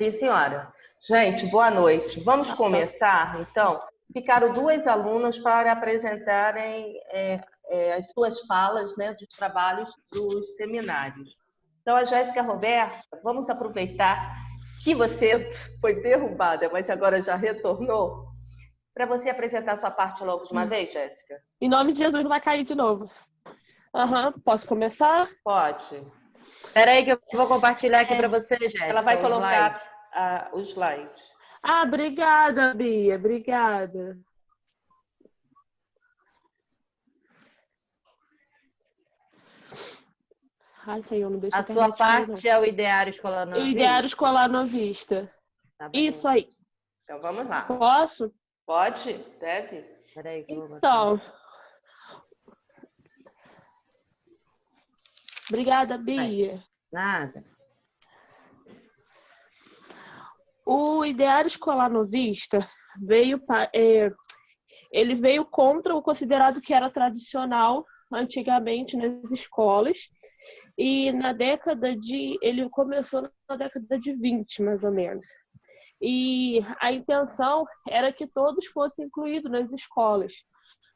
Sim, senhora. Gente, boa noite. Vamos começar, então. Ficaram duas alunas para apresentarem as suas falas, né, dos trabalhos dos seminários. Então, a Jéssica Roberta, vamos aproveitar que você foi derrubada, mas agora já retornou, para você apresentar a sua parte logo de uma vez, Jéssica? Em nome de Jesus, não vai cair de novo. Posso começar? Pode. Espera aí que eu vou compartilhar aqui para você, Jéssica. Ela vai colocar os slides. Obrigada, Bia. Obrigada. Ai, Senhor, não deixa a sua parte é o Ideário Escolar Novista? O Ideário Escolar Novista. Tá bom. Isso aí. Então, vamos lá. Posso? Pode? Deve? Peraí que eu vou botar. Então. Obrigada, Bia. Nada. O Ideário Escolar Novista ele veio contra o considerado que era tradicional antigamente nas escolas, e ele começou na década de 20, mais ou menos. E a intenção era que todos fossem incluídos nas escolas,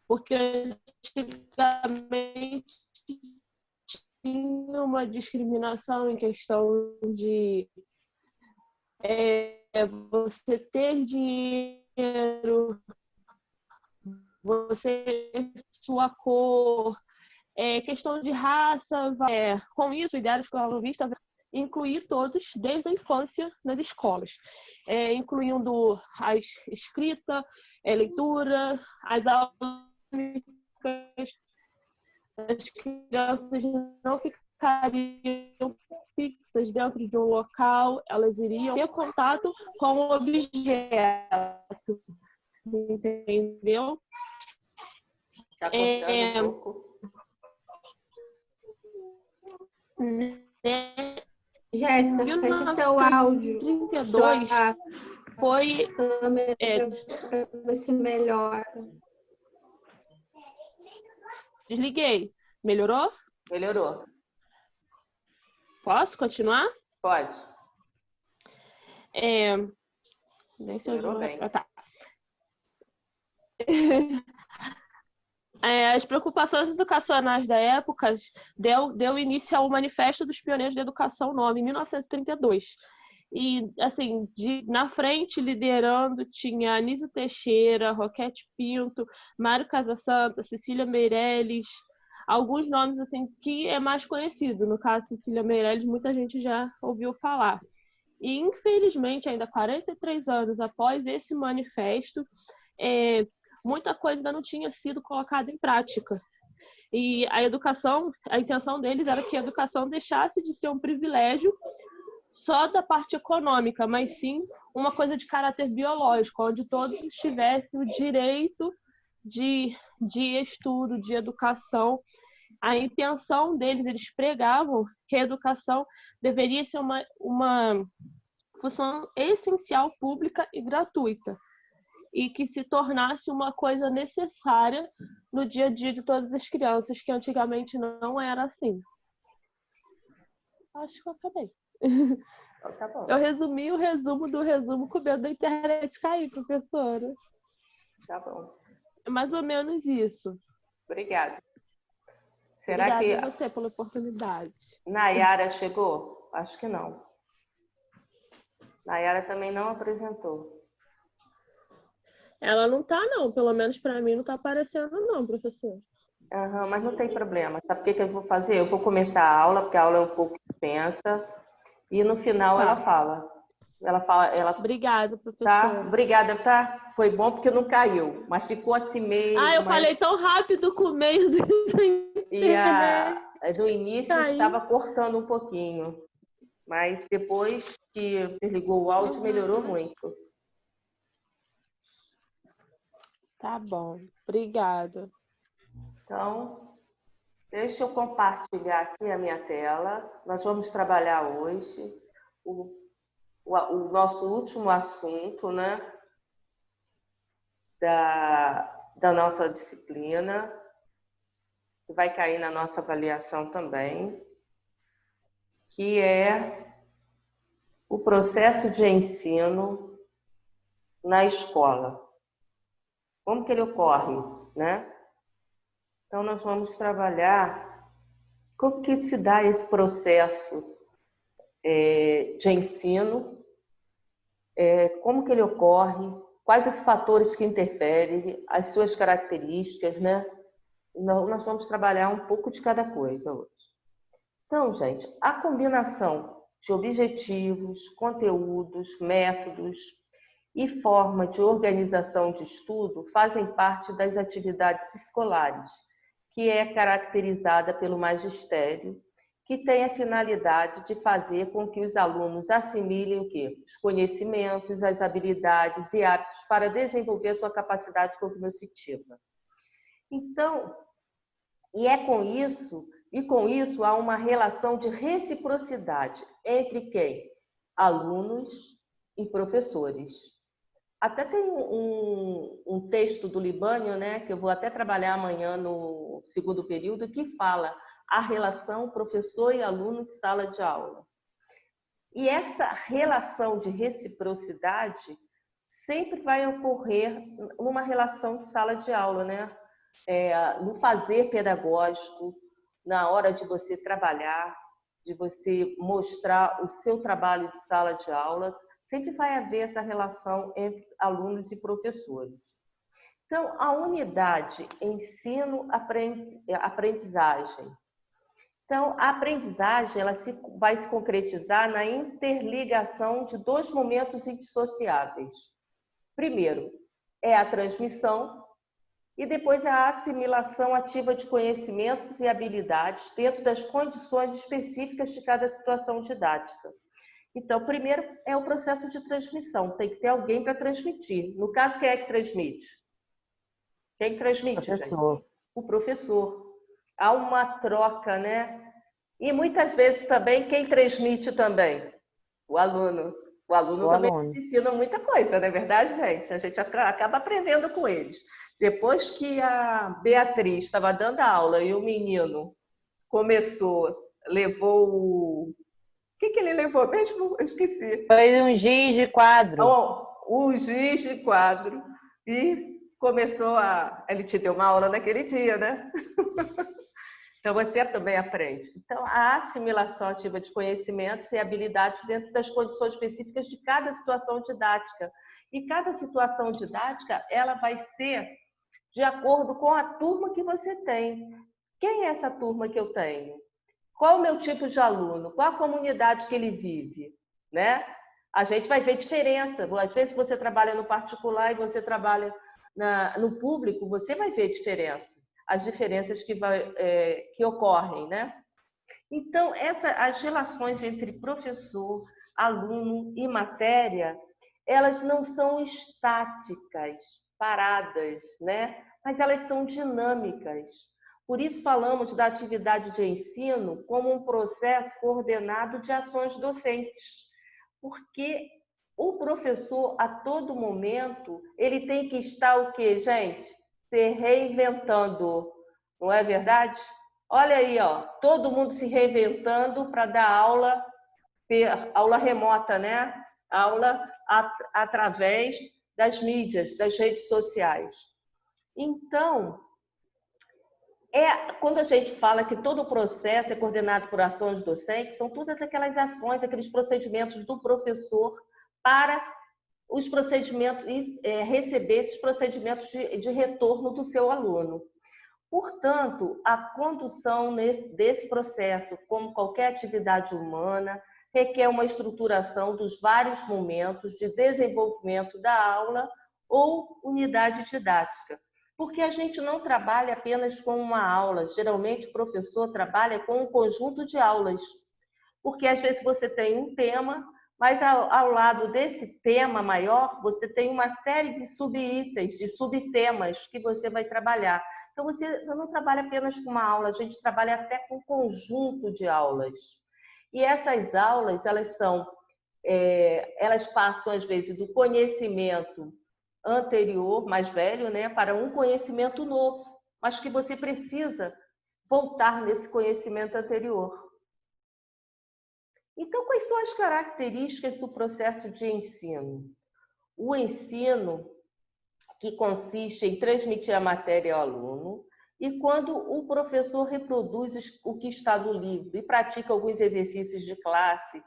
porque antigamente tinha uma discriminação em questão de você ter dinheiro, sua cor, questão de raça. Com isso, o Ideário Escolar Novista incluir todos desde a infância nas escolas, incluindo a escrita, a leitura, as aulas. As crianças não ficariam fixas dentro de um local, elas iriam ter contato com o objeto, entendeu? Está cortando um pouco. Jéssica, fecha seu áudio. 1932 foi... Para ver se melhora. Desliguei. Melhorou? Melhorou. Posso continuar? Pode. Nem sei Melhorou bem. Tá. As preocupações educacionais da época deu início ao Manifesto dos Pioneiros da Educação Nova, em 1932. E, assim, na frente, liderando, tinha Anísio Teixeira, Roquete Pinto, Mário Casasanta, Cecília Meirelles, alguns nomes assim que é mais conhecido. No caso, Cecília Meirelles, muita gente já ouviu falar. E, infelizmente, ainda 43 anos após esse manifesto, muita coisa ainda não tinha sido colocada em prática. E a intenção deles era que a educação deixasse de ser um privilégio só da parte econômica, mas sim uma coisa de caráter biológico, onde todos tivessem o direito de estudo, de educação. A intenção deles, eles pregavam que a educação deveria ser uma função essencial, pública e gratuita, e que se tornasse uma coisa necessária no dia a dia de todas as crianças, que antigamente não era assim. Acho que eu acabei. Tá bom. Eu resumi o resumo do resumo com medo da internet cair, professora. Tá bom. É mais ou menos isso. Obrigada. Será Obrigada a você pela oportunidade. Nayara chegou? Acho que não. Nayara também não apresentou. Ela não tá, não. Pelo menos para mim não tá aparecendo, não, professor. Mas não tem problema. Sabe o que eu vou fazer? Eu vou começar a aula, porque a aula é um pouco extensa, e no final ela fala. Obrigada, professora. Tá? Obrigada, tá? Foi bom porque não caiu, mas ficou assim meio... Eu falei tão rápido com o meio do E do início Caiu. estava cortando um pouquinho, mas depois que desligou o áudio, melhorou muito. Tá bom, obrigada. Então, deixa eu compartilhar aqui a minha tela. Nós vamos trabalhar hoje o nosso último assunto, né, da nossa disciplina, que vai cair na nossa avaliação também, que é o processo de ensino na escola. Como que ele ocorre, né? Então, nós vamos trabalhar como que se dá esse processo de ensino, como que ele ocorre, quais os fatores que interferem, as suas características, né? Nós vamos trabalhar um pouco de cada coisa hoje. Então, gente, a combinação de objetivos, conteúdos, métodos e forma de organização de estudo fazem parte das atividades escolares, que é caracterizada pelo magistério, que tem a finalidade de fazer com que os alunos assimilem o quê? Os conhecimentos, as habilidades e hábitos para desenvolver sua capacidade cognitiva. Então, com isso há uma relação de reciprocidade entre quem? Alunos e professores. Até tem um texto do Libânio, né, que eu vou até trabalhar amanhã no segundo período, que fala a relação professor e aluno de sala de aula. E essa relação de reciprocidade sempre vai ocorrer numa relação de sala de aula, né? No fazer pedagógico, na hora de você trabalhar, de você mostrar o seu trabalho de sala de aula, sempre vai haver essa relação entre alunos e professores. Então, a unidade ensino-aprendizagem. Então, a aprendizagem vai se concretizar na interligação de dois momentos indissociáveis. Primeiro, é a transmissão e depois é a assimilação ativa de conhecimentos e habilidades dentro das condições específicas de cada situação didática. Então, primeiro é o processo de transmissão. Tem que ter alguém para transmitir. No caso, quem é que transmite? Quem transmite, Professor. gente? O professor. Há uma troca, né? E muitas vezes também, quem transmite também? O aluno. O aluno também ensina muita coisa, não é verdade, gente? A gente acaba aprendendo com eles. Depois que a Beatriz estava dando a aula e o menino levou o... O que ele levou mesmo? Eu esqueci. Foi um giz de quadro. Então, o giz de quadro. E começou a... Ele te deu uma aula naquele dia, né? Então, você também aprende. Então, a assimilação ativa de conhecimentos e habilidades dentro das condições específicas de cada situação didática. E cada situação didática, ela vai ser de acordo com a turma que você tem. Quem é essa turma que eu tenho? Qual o meu tipo de aluno? Qual a comunidade que ele vive? Né? A gente vai ver diferença. Às vezes, você trabalha no particular e você trabalha no público, você vai ver diferença. As diferenças que ocorrem, né? Então, as relações entre professor, aluno e matéria, elas não são estáticas, paradas, né? Mas elas são dinâmicas. Por isso falamos da atividade de ensino como um processo coordenado de ações docentes. Porque o professor, a todo momento, ele tem que estar o quê, gente? Se reinventando, não é verdade? Olha aí, ó, todo mundo se reinventando para dar aula remota, né? Aula através das mídias, das redes sociais. Então, quando a gente fala que todo o processo é coordenado por ações docentes, são todas aquelas ações, aqueles procedimentos do professor para os procedimentos e receber esses procedimentos de retorno do seu aluno. Portanto, a condução desse processo, como qualquer atividade humana, requer uma estruturação dos vários momentos de desenvolvimento da aula ou unidade didática. Porque a gente não trabalha apenas com uma aula, geralmente o professor trabalha com um conjunto de aulas. Porque às vezes você tem um tema, mas ao lado desse tema maior, você tem uma série de subitens, de subtemas que você vai trabalhar. Então, você não trabalha apenas com uma aula, a gente trabalha até com um conjunto de aulas. E essas aulas, elas passam, às vezes, do conhecimento anterior, mais velho, né, para um conhecimento novo, mas que você precisa voltar nesse conhecimento anterior. Então, quais são as características do processo de ensino? O ensino que consiste em transmitir a matéria ao aluno, e quando o professor reproduz o que está no livro e pratica alguns exercícios de classe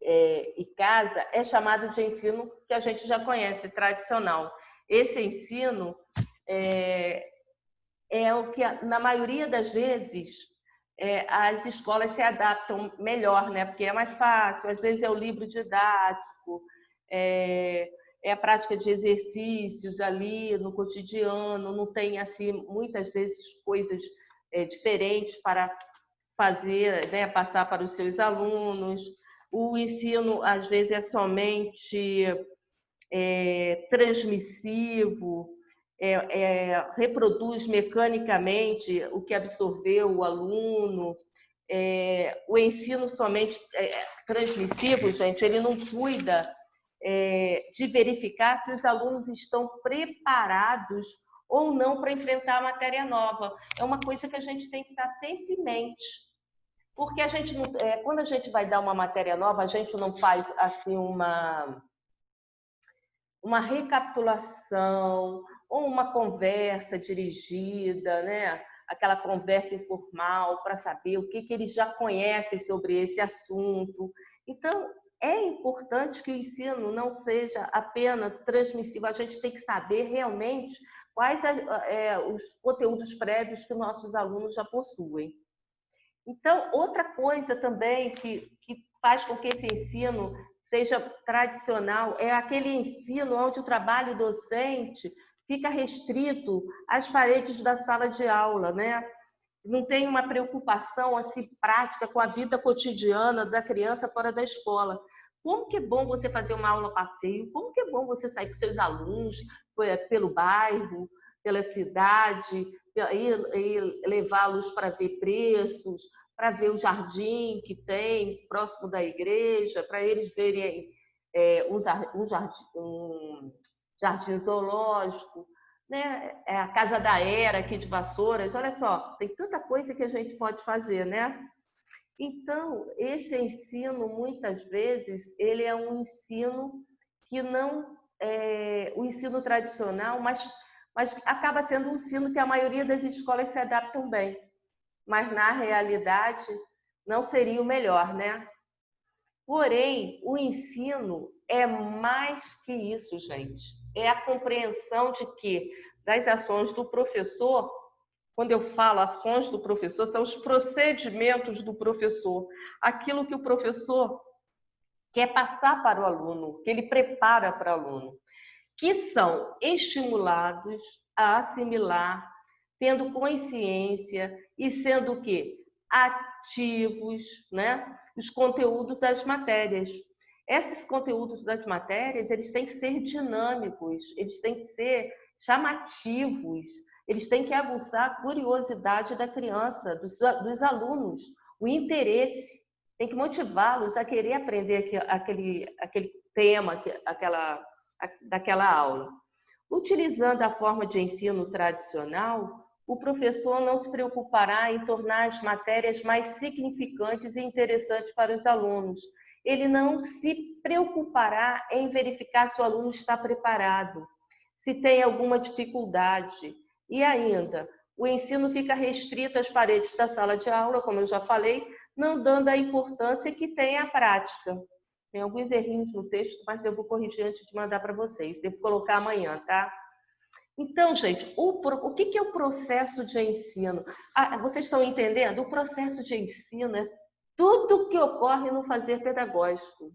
e casa, é chamado de ensino que a gente já conhece, tradicional. Esse ensino é o que, na maioria das vezes, as escolas se adaptam melhor, né? Porque é mais fácil, às vezes é o livro didático, é a prática de exercícios ali no cotidiano, não tem, assim, muitas vezes coisas diferentes para fazer, né? Passar para os seus alunos. O ensino, às vezes, é somente transmissivo, reproduz mecanicamente o que absorveu o aluno. O ensino somente transmissivo, gente, ele não cuida de verificar se os alunos estão preparados ou não para enfrentar a matéria nova. É uma coisa que a gente tem que estar sempre em mente. Porque a gente não, quando a gente vai dar uma matéria nova, a gente não faz assim uma recapitulação ou uma conversa dirigida, né? Aquela conversa informal para saber o que eles já conhecem sobre esse assunto. Então, é importante que o ensino não seja apenas transmissivo, a gente tem que saber realmente quais os conteúdos prévios que nossos alunos já possuem. Então, outra coisa também que faz com que esse ensino seja tradicional é aquele ensino onde o trabalho docente fica restrito às paredes da sala de aula, né? Não tem uma preocupação assim prática com a vida cotidiana da criança fora da escola. Como que é bom você fazer uma aula passeio? Como que é bom você sair com seus alunos pelo bairro, pela cidade, e levá-los para ver preços, para ver o jardim que tem próximo da igreja, para eles verem um jardim zoológico, né? A Casa da Era aqui de Vassouras. Olha só, tem tanta coisa que a gente pode fazer, né? Então, esse ensino, muitas vezes, ele é um ensino que não é o ensino tradicional, mas acaba sendo um ensino que a maioria das escolas se adaptam bem. Mas, na realidade, não seria o melhor, né? Porém, o ensino é mais que isso, gente. É a compreensão de que das ações do professor, quando eu falo ações do professor, são os procedimentos do professor. Aquilo que o professor quer passar para o aluno, que ele prepara para o aluno, que são estimulados a assimilar, tendo consciência e sendo o quê? Ativos, né? Os conteúdos das matérias. Esses conteúdos das matérias, eles têm que ser dinâmicos, eles têm que ser chamativos, eles têm que aguçar a curiosidade da criança, dos alunos, o interesse, tem que motivá-los a querer aprender aquele tema, daquela aula. Utilizando a forma de ensino tradicional, o professor não se preocupará em tornar as matérias mais significantes e interessantes para os alunos. Ele não se preocupará em verificar se o aluno está preparado, se tem alguma dificuldade. E ainda, o ensino fica restrito às paredes da sala de aula, como eu já falei, não dando a importância que tem a prática. Tem alguns errinhos no texto, mas eu vou corrigir antes de mandar para vocês. Devo colocar amanhã, tá? Então, gente, o que é o processo de ensino? Vocês estão entendendo? O processo de ensino é tudo que ocorre no fazer pedagógico.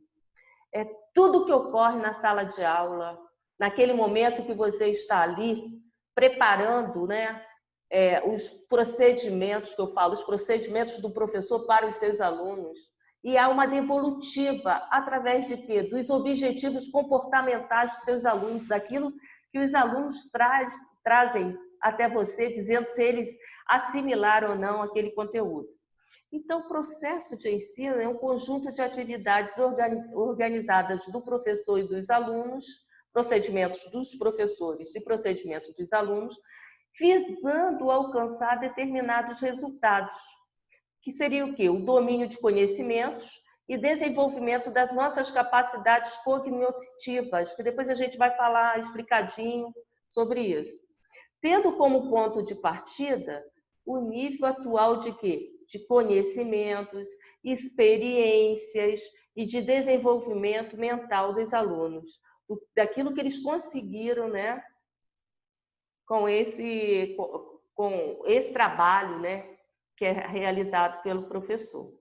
É tudo que ocorre na sala de aula, naquele momento que você está ali preparando, né, os procedimentos que eu falo, os procedimentos do professor para os seus alunos. E há uma devolutiva através de quê? Dos objetivos comportamentais dos seus alunos, daquilo que os alunos trazem até você, dizendo se eles assimilaram ou não aquele conteúdo. Então, o processo de ensino é um conjunto de atividades organizadas do professor e dos alunos, procedimentos dos professores e procedimentos dos alunos, visando alcançar determinados resultados, que seria o quê? O domínio de conhecimentos e desenvolvimento das nossas capacidades cognitivas, que depois a gente vai falar explicadinho sobre isso. Tendo como ponto de partida o nível atual de quê? De conhecimentos, experiências e de desenvolvimento mental dos alunos, daquilo que eles conseguiram, né, com esse trabalho, né, que é realizado pelo professor.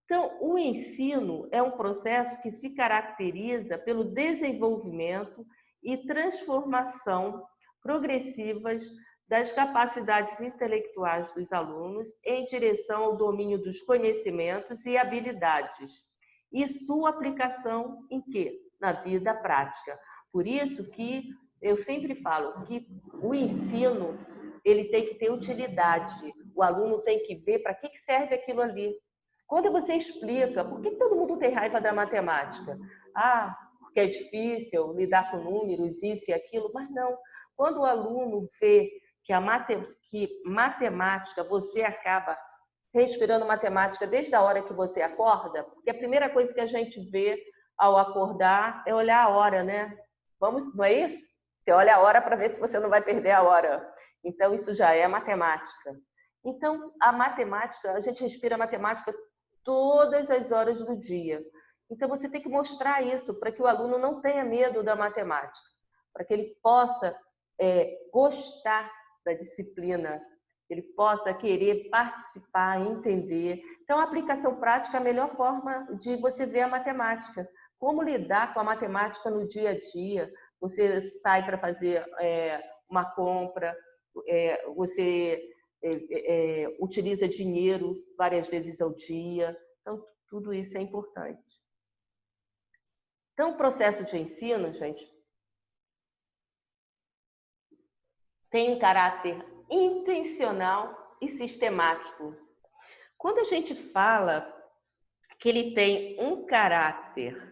Então, o ensino é um processo que se caracteriza pelo desenvolvimento e transformação progressivas das capacidades intelectuais dos alunos em direção ao domínio dos conhecimentos e habilidades e sua aplicação em quê? Na vida prática. Por isso que eu sempre falo que o ensino ele tem que ter utilidade, o aluno tem que ver para que serve aquilo ali. Quando você explica, por que todo mundo tem raiva da matemática? Ah, porque é difícil lidar com números, isso e aquilo, mas não. Quando o aluno vê que matemática, você acaba respirando matemática desde a hora que você acorda, porque a primeira coisa que a gente vê ao acordar é olhar a hora, né? Vamos, não é isso? Você olha a hora para ver se você não vai perder a hora. Então, isso já é matemática. Então, a matemática, a gente respira matemática todas as horas do dia. Então, você tem que mostrar isso para que o aluno não tenha medo da matemática, para que ele possa gostar da disciplina, ele possa querer participar, entender. Então, a aplicação prática é a melhor forma de você ver a matemática. Como lidar com a matemática no dia a dia. Você sai para fazer uma compra, você utiliza dinheiro várias vezes ao dia. Então, tudo isso é importante. Então, o processo de ensino, gente, tem um caráter intencional e sistemático. Quando a gente fala que ele tem um caráter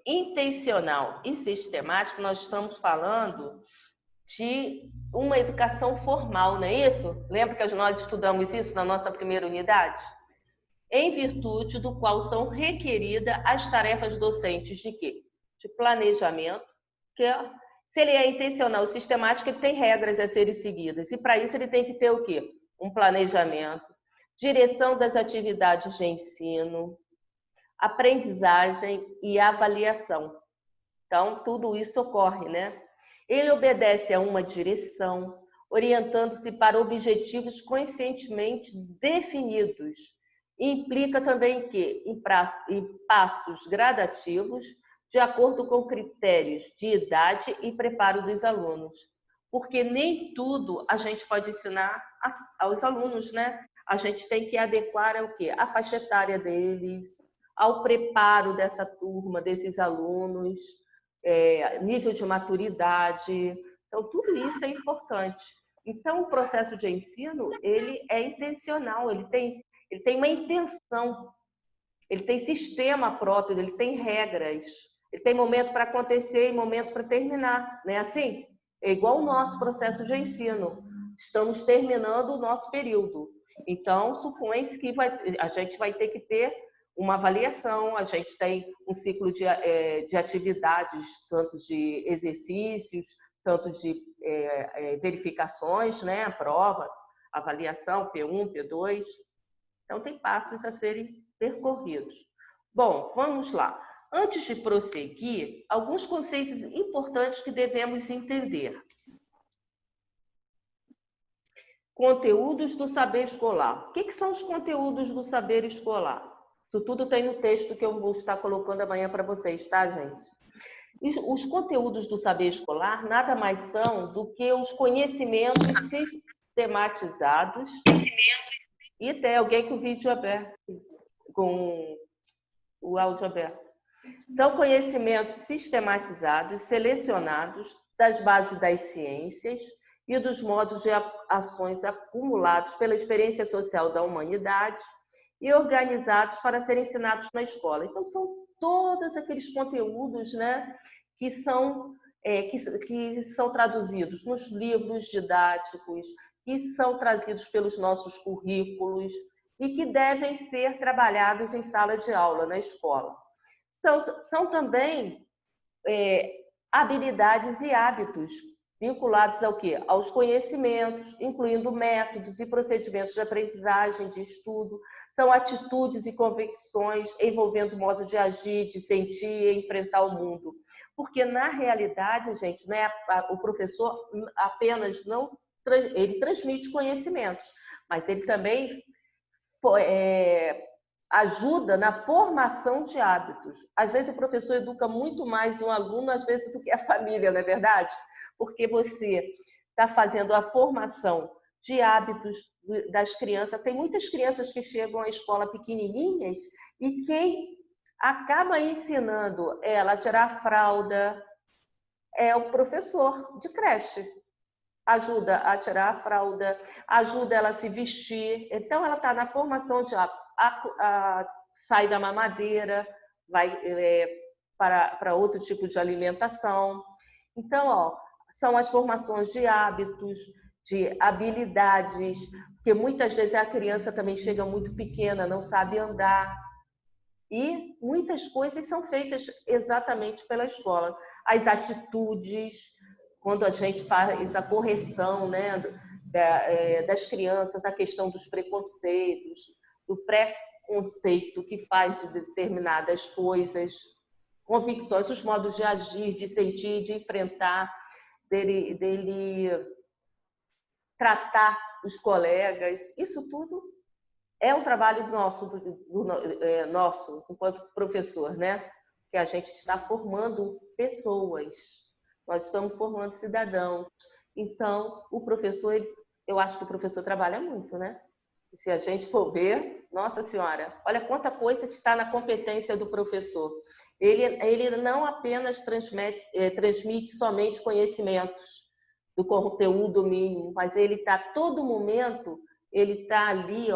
intencional e sistemático, nós estamos falando de uma educação formal, não é isso? Lembra que nós estudamos isso na nossa primeira unidade? Em virtude do qual são requeridas as tarefas docentes de quê? De planejamento, que se ele é intencional e sistemático, ele tem regras a serem seguidas. E para isso ele tem que ter o quê? Um planejamento, direção das atividades de ensino, aprendizagem e avaliação. Então, tudo isso ocorre, né? Ele obedece a uma direção, orientando-se para objetivos conscientemente definidos. Implica também que, em passos gradativos, de acordo com critérios de idade e preparo dos alunos. Porque nem tudo a gente pode ensinar aos alunos, né? A gente tem que adequar ao quê? A faixa etária deles, ao preparo dessa turma, desses alunos, nível de maturidade. Então, tudo isso é importante. Então, o processo de ensino, ele é intencional, ele tem uma intenção, ele tem sistema próprio, ele tem regras, ele tem momento para acontecer e momento para terminar, não é assim? É igual o nosso processo de ensino. Estamos terminando o nosso período. Então, supõe-se que a gente vai ter que ter uma avaliação, a gente tem um ciclo de atividades, tanto de exercícios, tanto de verificações, né? A prova, avaliação, P1, P2. Então, tem passos a serem percorridos. Bom, vamos lá. Antes de prosseguir, alguns conceitos importantes que devemos entender. Conteúdos do saber escolar. O que são os conteúdos do saber escolar? Isso tudo tem no texto que eu vou estar colocando amanhã para vocês, tá, gente? Os conteúdos do saber escolar nada mais são do que os conhecimentos sistematizados. E tem alguém com o vídeo aberto, com o áudio aberto. São conhecimentos sistematizados, selecionados das bases das ciências e dos modos de ações acumulados pela experiência social da humanidade e organizados para serem ensinados na escola. Então, são todos aqueles conteúdos, né, que são traduzidos nos livros didáticos, que são trazidos pelos nossos currículos e que devem ser trabalhados em sala de aula, na escola. São também habilidades e hábitos vinculados ao quê? Aos conhecimentos, incluindo métodos e procedimentos de aprendizagem, de estudo. São atitudes e convicções envolvendo o modo de agir, de sentir e enfrentar o mundo. Porque, na realidade, gente, né, o professor apenas não... Ele transmite conhecimentos, mas ele também ajuda na formação de hábitos. Às vezes o professor educa muito mais um aluno, às vezes, do que a família, não é verdade? Porque você está fazendo a formação de hábitos das crianças. Tem muitas crianças que chegam à escola pequenininhas e quem acaba ensinando ela a tirar a fralda é o professor de creche. Ajuda a tirar a fralda, ajuda ela a se vestir. Então, ela está na formação de hábitos. Sai da mamadeira, vai para outro tipo de alimentação. Então, são as formações de hábitos, de habilidades, porque muitas vezes a criança também chega muito pequena, não sabe andar. E muitas coisas são feitas exatamente pela escola. As atitudes, quando a gente faz a correção, né, das crianças, na questão dos preconceitos, do preconceito que faz de determinadas coisas, convicções, os modos de agir, de sentir, de enfrentar, dele tratar os colegas, isso tudo é um trabalho nosso, nosso enquanto professor, né? Que a gente está formando pessoas, nós estamos formando cidadãos. Então, o professor, eu acho que o professor trabalha muito, né? Se a gente for ver, nossa senhora, olha quanta coisa está na competência do professor. Ele não apenas transmite somente conhecimentos do conteúdo mínimo, mas ele está todo momento, ele está ali,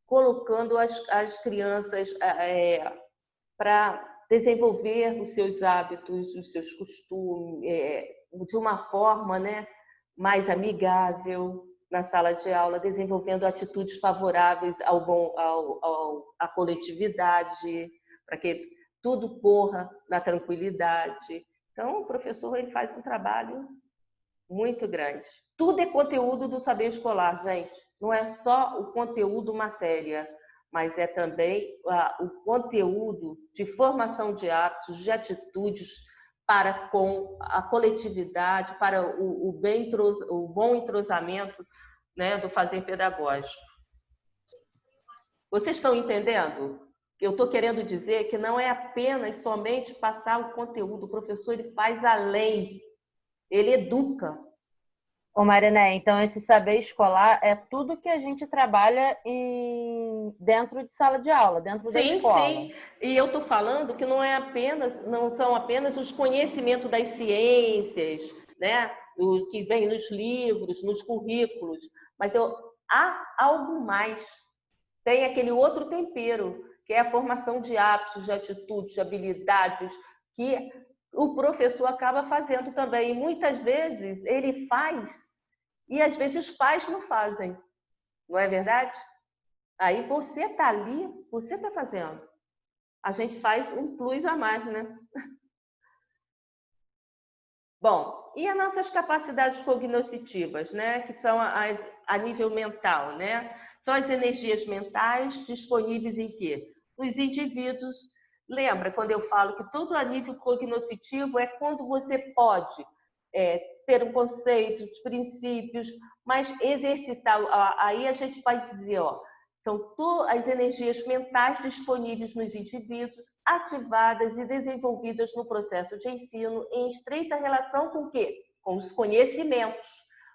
colocando as crianças para desenvolver os seus hábitos, os seus costumes, de uma forma, né, mais amigável na sala de aula, desenvolvendo atitudes favoráveis à coletividade, para que tudo corra na tranquilidade. Então, o professor ele faz um trabalho muito grande. Tudo é conteúdo do saber escolar, gente. Não é só o conteúdo matéria, mas é também o conteúdo de formação de hábitos, de atitudes para com a coletividade, para o bom entrosamento, né, do fazer pedagógico. Vocês estão entendendo? Eu estou querendo dizer que não é apenas somente passar o conteúdo, o professor ele faz além, ele educa. Ô Mariné, então esse saber escolar é tudo que a gente trabalha dentro de sala de aula, dentro da escola. Sim. E eu estou falando que não são apenas os conhecimentos das ciências, né? O que vem nos livros, nos currículos, mas há algo mais. Tem aquele outro tempero, que é a formação de hábitos, de atitudes, de habilidades, que o professor acaba fazendo também. E muitas vezes ele faz e às vezes os pais não fazem. Não é verdade? Aí você está ali, você está fazendo. A gente faz um plus a mais, né? Bom, e as nossas capacidades cognitivas, né? Que são a nível mental, né? São as energias mentais disponíveis em quê? Nos indivíduos. Lembra quando eu falo que tudo a nível cognitivo é quando você pode ter um conceito, princípios, mas exercitar. Aí a gente vai dizer, são as energias mentais disponíveis nos indivíduos, ativadas e desenvolvidas no processo de ensino, em estreita relação com o quê? Com os conhecimentos,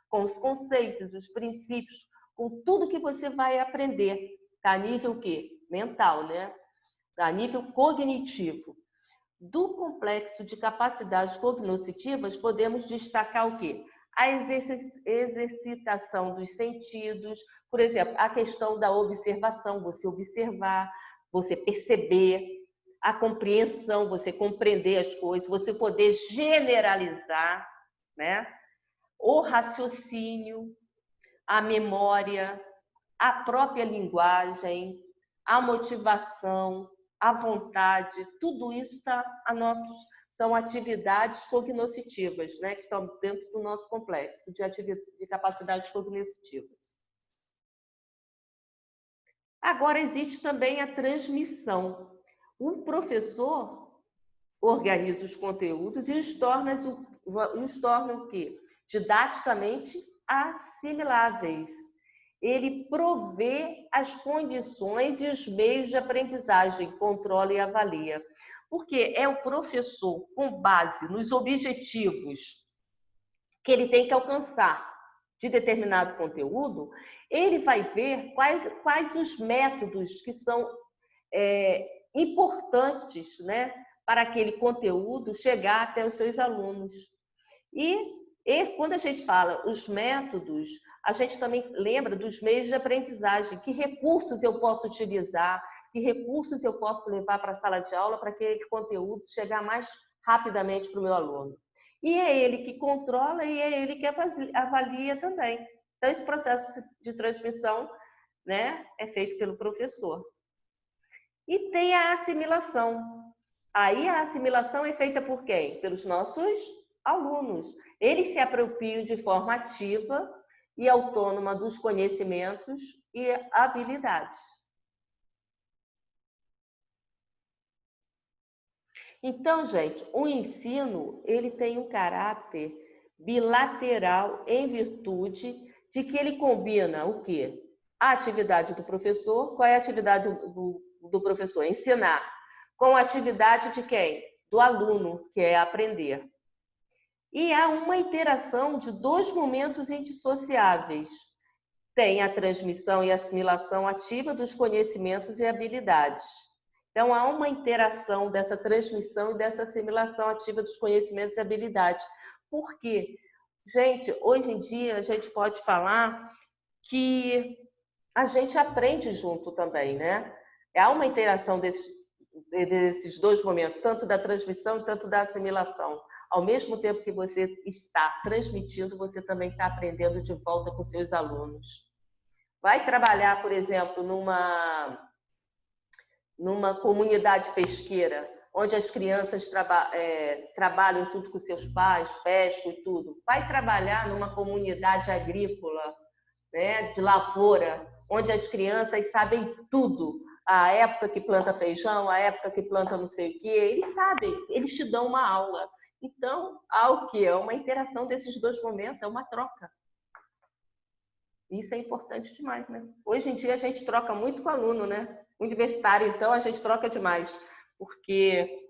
com os conceitos, os princípios, com tudo que você vai aprender, tá? A nível quê? Mental, né? A nível cognitivo. Do complexo de capacidades cognitivas, podemos destacar o quê? A exercitação dos sentidos, por exemplo, a questão da observação, você observar, você perceber, a compreensão, você compreender as coisas, você poder generalizar, né? O raciocínio, a memória, a própria linguagem, a motivação, a vontade, tudo isso são atividades cognitivas, né, que estão dentro do nosso complexo de capacidades cognitivas. Agora, existe também a transmissão. O professor organiza os conteúdos e os torna o quê? Didaticamente assimiláveis. Ele provê as condições e os meios de aprendizagem, controla e avalia. Porque é o professor, com base nos objetivos que ele tem que alcançar de determinado conteúdo, ele vai ver quais os métodos que são importantes, né, para aquele conteúdo chegar até os seus alunos. E quando a gente fala os métodos, a gente também lembra dos meios de aprendizagem, que recursos eu posso utilizar, que recursos eu posso levar para a sala de aula para aquele conteúdo chegar mais rapidamente para o meu aluno. E é ele que controla e é ele que avalia também. Então, esse processo de transmissão, né, é feito pelo professor. E tem a assimilação. Aí a assimilação é feita por quem? Pelos nossos alunos. Eles se apropriam de forma ativa e autônoma dos conhecimentos e habilidades. Então, gente, o ensino, ele tem um caráter bilateral em virtude de que ele combina o quê? A atividade do professor. Qual é a atividade do professor? Ensinar. Com a atividade de quem? Do aluno, que é aprender. E há uma interação de dois momentos indissociáveis. Tem a transmissão e assimilação ativa dos conhecimentos e habilidades. Então, há uma interação dessa transmissão e dessa assimilação ativa dos conhecimentos e habilidades. Por quê? Gente, hoje em dia, a gente pode falar que a gente aprende junto também, né? Há uma interação desses dois momentos, tanto da transmissão e tanto da assimilação. Ao mesmo tempo que você está transmitindo, você também está aprendendo de volta com seus alunos. Vai trabalhar, por exemplo, numa comunidade pesqueira, onde as crianças trabalham junto com seus pais, pescam e tudo. Vai trabalhar numa comunidade agrícola, né, de lavoura, onde as crianças sabem tudo. A época que planta feijão, a época que planta não sei o quê, eles sabem, eles te dão uma aula. Então, há o quê? É uma interação desses dois momentos, é uma troca. Isso é importante demais, né? Hoje em dia a gente troca muito com o aluno, né? Universitário, então, a gente troca demais. Porque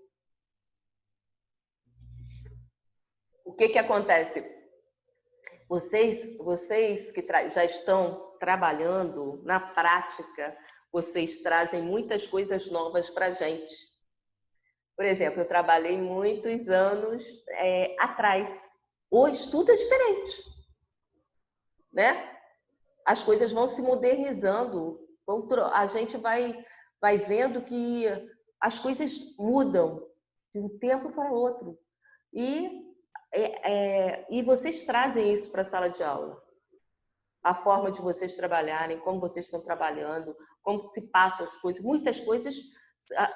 o que acontece? Vocês que já estão trabalhando na prática, vocês trazem muitas coisas novas para a gente. Por exemplo, eu trabalhei muitos anos atrás. Hoje tudo é diferente, né? As coisas vão se modernizando, a gente vai vendo que as coisas mudam de um tempo para outro. E vocês trazem isso para a sala de aula. A forma de vocês trabalharem, como vocês estão trabalhando, como se passam as coisas. Muitas coisas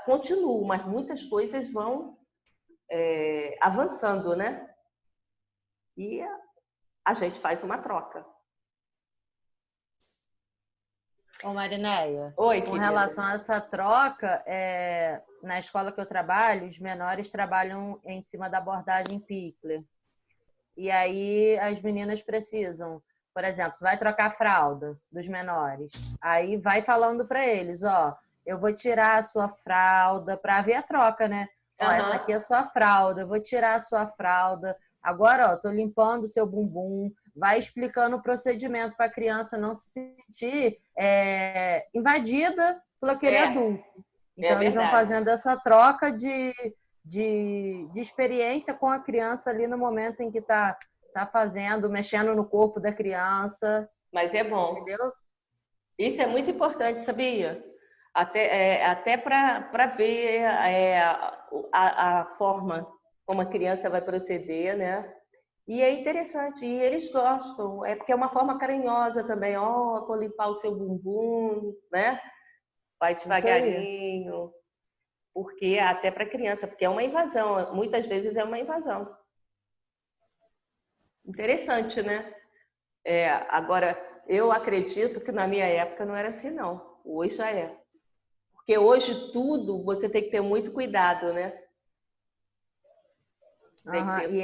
continuam, mas muitas coisas vão avançando, né? E a gente faz uma troca. Ô, Marinéia, Oi, com querida. relação a essa troca, na escola que eu trabalho, os menores trabalham em cima da abordagem Pickler. E aí as meninas precisam, por exemplo, vai trocar a fralda dos menores. Aí vai falando para eles, ó, eu vou tirar a sua fralda para ver a troca, né? Ó, essa aqui é a sua fralda, eu vou tirar a sua fralda. Agora, ó, tô limpando o seu bumbum. Vai explicando o procedimento para a criança não se sentir invadida por aquele adulto. Então, eles vão fazendo essa troca de experiência com a criança ali no momento em que tá fazendo, mexendo no corpo da criança. Mas é bom. Entendeu? Isso é muito importante, sabia? Até para ver a forma como a criança vai proceder, né? E é interessante, e eles gostam, é porque é uma forma carinhosa também. Ó, vou limpar o seu bumbum, né? Vai Isso aí. devagarinho, porque até para criança, porque é uma invasão, muitas vezes é uma invasão. Interessante, né? Agora, eu acredito que na minha época não era assim, não. Hoje já é. Porque hoje tudo você tem que ter muito cuidado, né? Tem que Aham. ter. E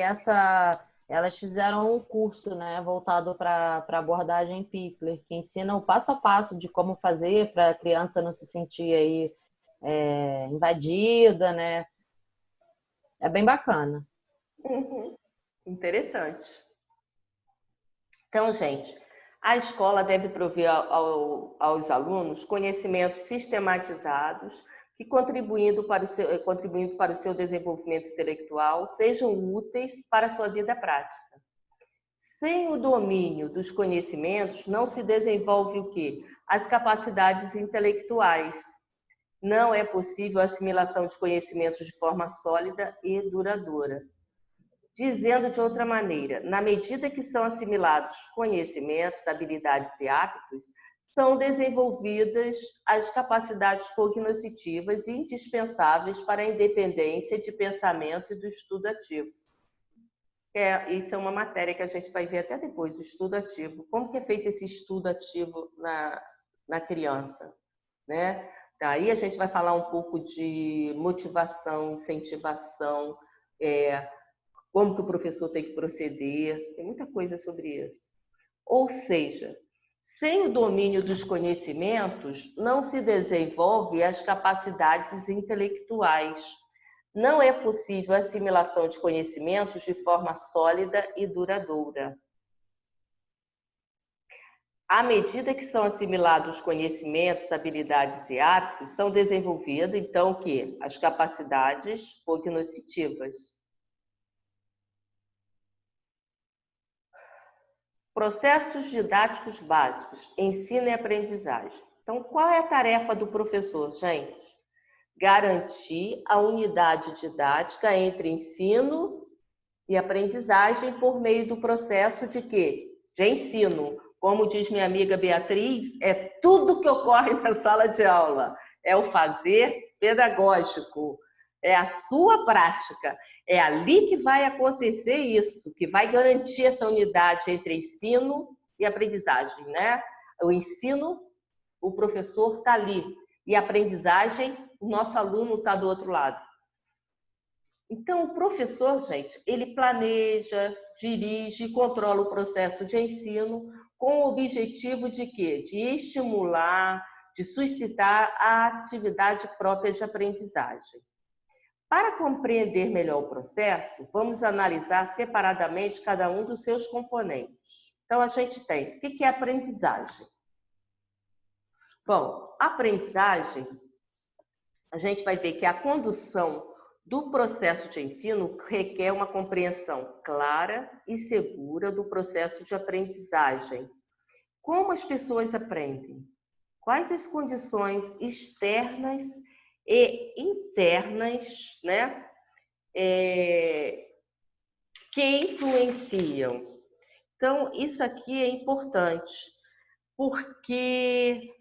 elas fizeram um curso, né, voltado para abordagem Pickler, que ensina o passo a passo de como fazer para a criança não se sentir aí invadida, né? É bem bacana. Uhum. Interessante. Então, gente, a escola deve prover aos alunos conhecimentos sistematizados que, contribuindo para o seu desenvolvimento intelectual, sejam úteis para a sua vida prática. Sem o domínio dos conhecimentos, não se desenvolve o quê? As capacidades intelectuais. Não é possível a assimilação de conhecimentos de forma sólida e duradoura. Dizendo de outra maneira, na medida que são assimilados conhecimentos, habilidades e hábitos, são desenvolvidas as capacidades cognitivas indispensáveis para a independência de pensamento e do estudo ativo. Isso é uma matéria que a gente vai ver até depois, o estudo ativo. Como que é feito esse estudo ativo na criança, né? Daí a gente vai falar um pouco de motivação, incentivação, como que o professor tem que proceder, tem muita coisa sobre isso. Ou seja, sem o domínio dos conhecimentos, não se desenvolve as capacidades intelectuais. Não é possível a assimilação de conhecimentos de forma sólida e duradoura. À medida que são assimilados conhecimentos, habilidades e hábitos, são desenvolvidas, então, o quê? As capacidades cognitivas. Processos didáticos básicos, ensino e aprendizagem. Então, qual é a tarefa do professor, gente? Garantir a unidade didática entre ensino e aprendizagem por meio do processo de quê? De ensino. Como diz minha amiga Beatriz, é tudo que ocorre na sala de aula. É o fazer pedagógico, é a sua prática. É ali que vai acontecer isso, que vai garantir essa unidade entre ensino e aprendizagem, né? O ensino, o professor está ali. E a aprendizagem, o nosso aluno está do outro lado. Então, o professor, gente, ele planeja, dirige e controla o processo de ensino com o objetivo de quê? De estimular, de suscitar a atividade própria de aprendizagem. Para compreender melhor o processo, vamos analisar separadamente cada um dos seus componentes. Então, a gente tem, o que é aprendizagem? Bom, aprendizagem, a gente vai ver que a condução do processo de ensino requer uma compreensão clara e segura do processo de aprendizagem. Como as pessoas aprendem? Quais as condições externas e internas, né, que influenciam? Então, isso aqui é importante, porque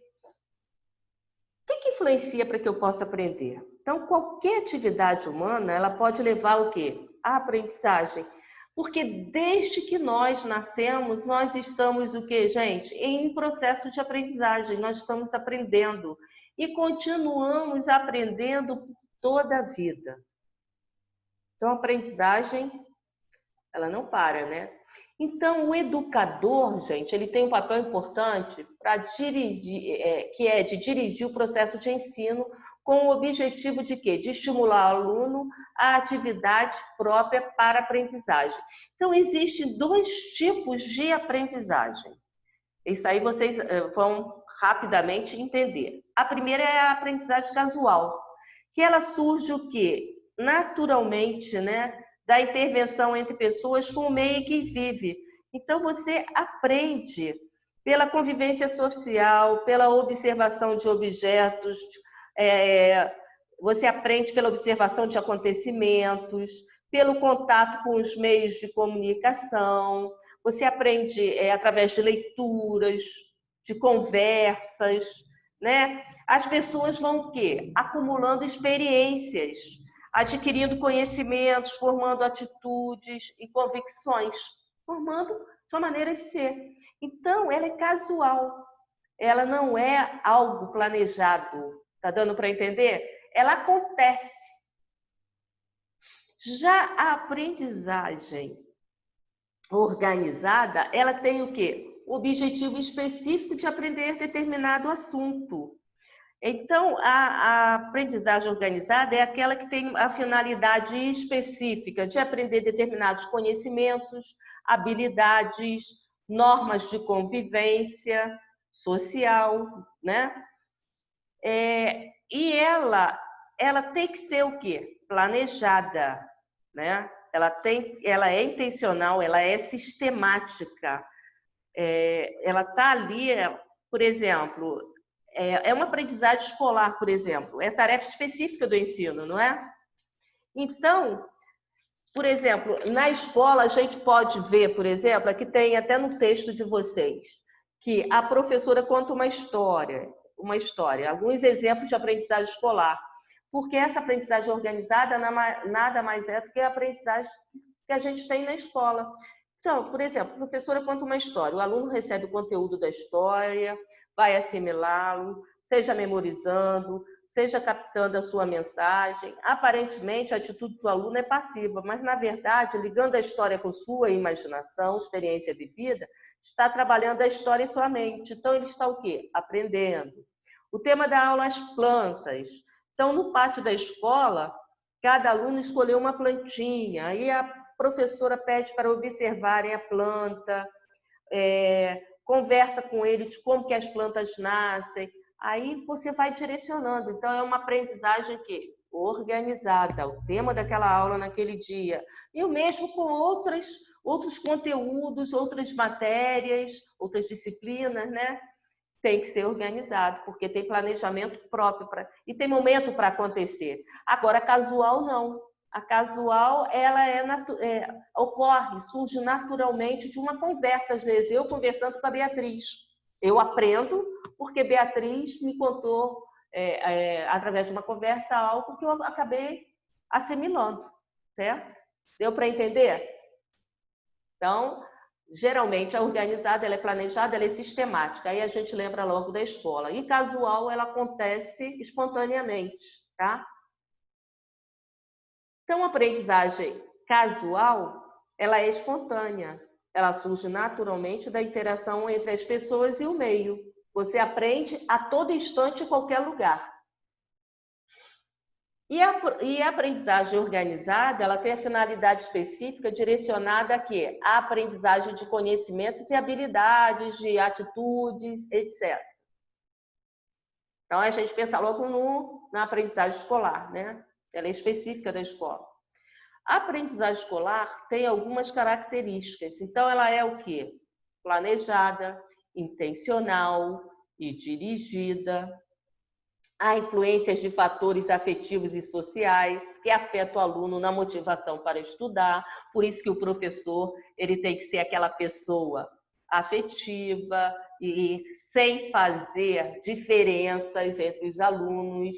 o que influencia para que eu possa aprender? Então, qualquer atividade humana, ela pode levar o quê? A aprendizagem. Porque desde que nós nascemos, nós estamos o quê, gente? Em processo de aprendizagem, nós estamos aprendendo. E continuamos aprendendo por toda a vida. Então, a aprendizagem, ela não para, né? Então, o educador, gente, ele tem um papel importante para dirigir, que é de dirigir o processo de ensino com o objetivo de quê? De estimular o aluno à atividade própria para a aprendizagem. Então, existem dois tipos de aprendizagem. Isso aí vocês vão rapidamente entender. A primeira é a aprendizagem casual, que ela surge o quê? Naturalmente, né? Da intervenção entre pessoas com o meio que vive. Então, você aprende pela convivência social, pela observação de objetos, você aprende pela observação de acontecimentos, pelo contato com os meios de comunicação, você aprende através de leituras, de conversas, né? As pessoas vão o quê? Acumulando experiências, adquirindo conhecimentos, formando atitudes e convicções, formando sua maneira de ser. Então, ela é casual, ela não é algo planejado. Tá dando para entender? Ela acontece. Já a aprendizagem organizada, ela tem o quê? O objetivo específico de aprender determinado assunto. Então, a aprendizagem organizada é aquela que tem a finalidade específica de aprender determinados conhecimentos, habilidades, normas de convivência social, né? E ela tem que ser o quê? Planejada, né? Ela é intencional, ela é sistemática. Ela está ali, por exemplo, é uma aprendizagem escolar, por exemplo, é tarefa específica do ensino, não é? Então, por exemplo, na escola a gente pode ver, por exemplo, aqui tem até no texto de vocês, que a professora conta uma história, alguns exemplos de aprendizagem escolar, porque essa aprendizagem organizada nada mais é do que a aprendizagem que a gente tem na escola. Então, por exemplo, a professora conta uma história, o aluno recebe o conteúdo da história, vai assimilá-lo, seja memorizando, seja captando a sua mensagem. Aparentemente, a atitude do aluno é passiva, mas, na verdade, ligando a história com sua imaginação, experiência vivida, está trabalhando a história em sua mente. Então, ele está o quê? Aprendendo. O tema da aula, as plantas. Então, no pátio da escola, cada aluno escolheu uma plantinha, aí a professora pede para observarem a planta, conversa com ele de como que as plantas nascem, aí você vai direcionando. Então, é uma aprendizagem organizada, o tema daquela aula naquele dia. E o mesmo com outros conteúdos, outras matérias, outras disciplinas, né? Tem que ser organizado, porque tem planejamento próprio e tem momento para acontecer. Agora, casual não. A casual, ela ocorre, surge naturalmente de uma conversa, às vezes, eu conversando com a Beatriz. Eu aprendo porque Beatriz me contou, através de uma conversa, algo que eu acabei assimilando, certo? Deu para entender? Então, geralmente, a organizada, ela é planejada, ela é sistemática. Aí a gente lembra logo da escola. E casual, ela acontece espontaneamente, tá? Então, a aprendizagem casual, ela é espontânea. Ela surge naturalmente da interação entre as pessoas e o meio. Você aprende a todo instante, em qualquer lugar. E a aprendizagem organizada, ela tem a finalidade específica direcionada a quê? A aprendizagem de conhecimentos e habilidades, de atitudes, etc. Então, a gente pensa logo na aprendizagem escolar, né? Ela é específica da escola. A aprendizagem escolar tem algumas características. Então, ela é o quê? Planejada, intencional e dirigida. Há influências de fatores afetivos e sociais que afetam o aluno na motivação para estudar. Por isso que o professor ele tem que ser aquela pessoa afetiva e sem fazer diferenças entre os alunos,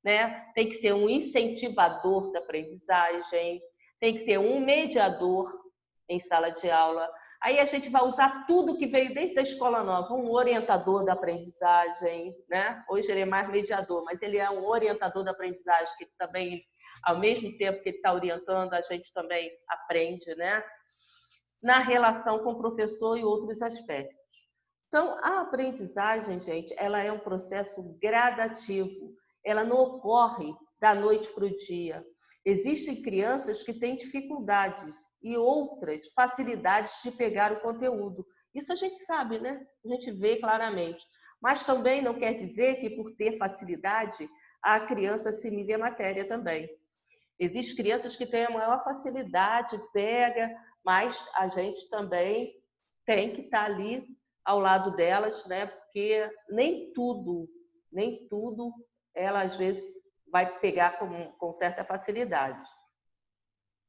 né? Tem que ser um incentivador da aprendizagem, tem que ser um mediador em sala de aula. Aí a gente vai usar tudo que veio desde a escola nova, um orientador da aprendizagem, né? Hoje ele é mais mediador, mas ele é um orientador da aprendizagem, que também, ao mesmo tempo que ele está orientando, a gente também aprende, né? Na relação com o professor e outros aspectos. Então, a aprendizagem, gente, ela é um processo gradativo, ela não ocorre da noite para o dia. Existem crianças que têm dificuldades e outras facilidades de pegar o conteúdo. Isso a gente sabe, né? A gente vê claramente. Mas também não quer dizer que por ter facilidade, a criança assimile a matéria também. Existem crianças que têm a maior facilidade, pega, mas a gente também tem que estar ali ao lado delas, né? Porque nem tudo ela às vezes vai pegar com certa facilidade.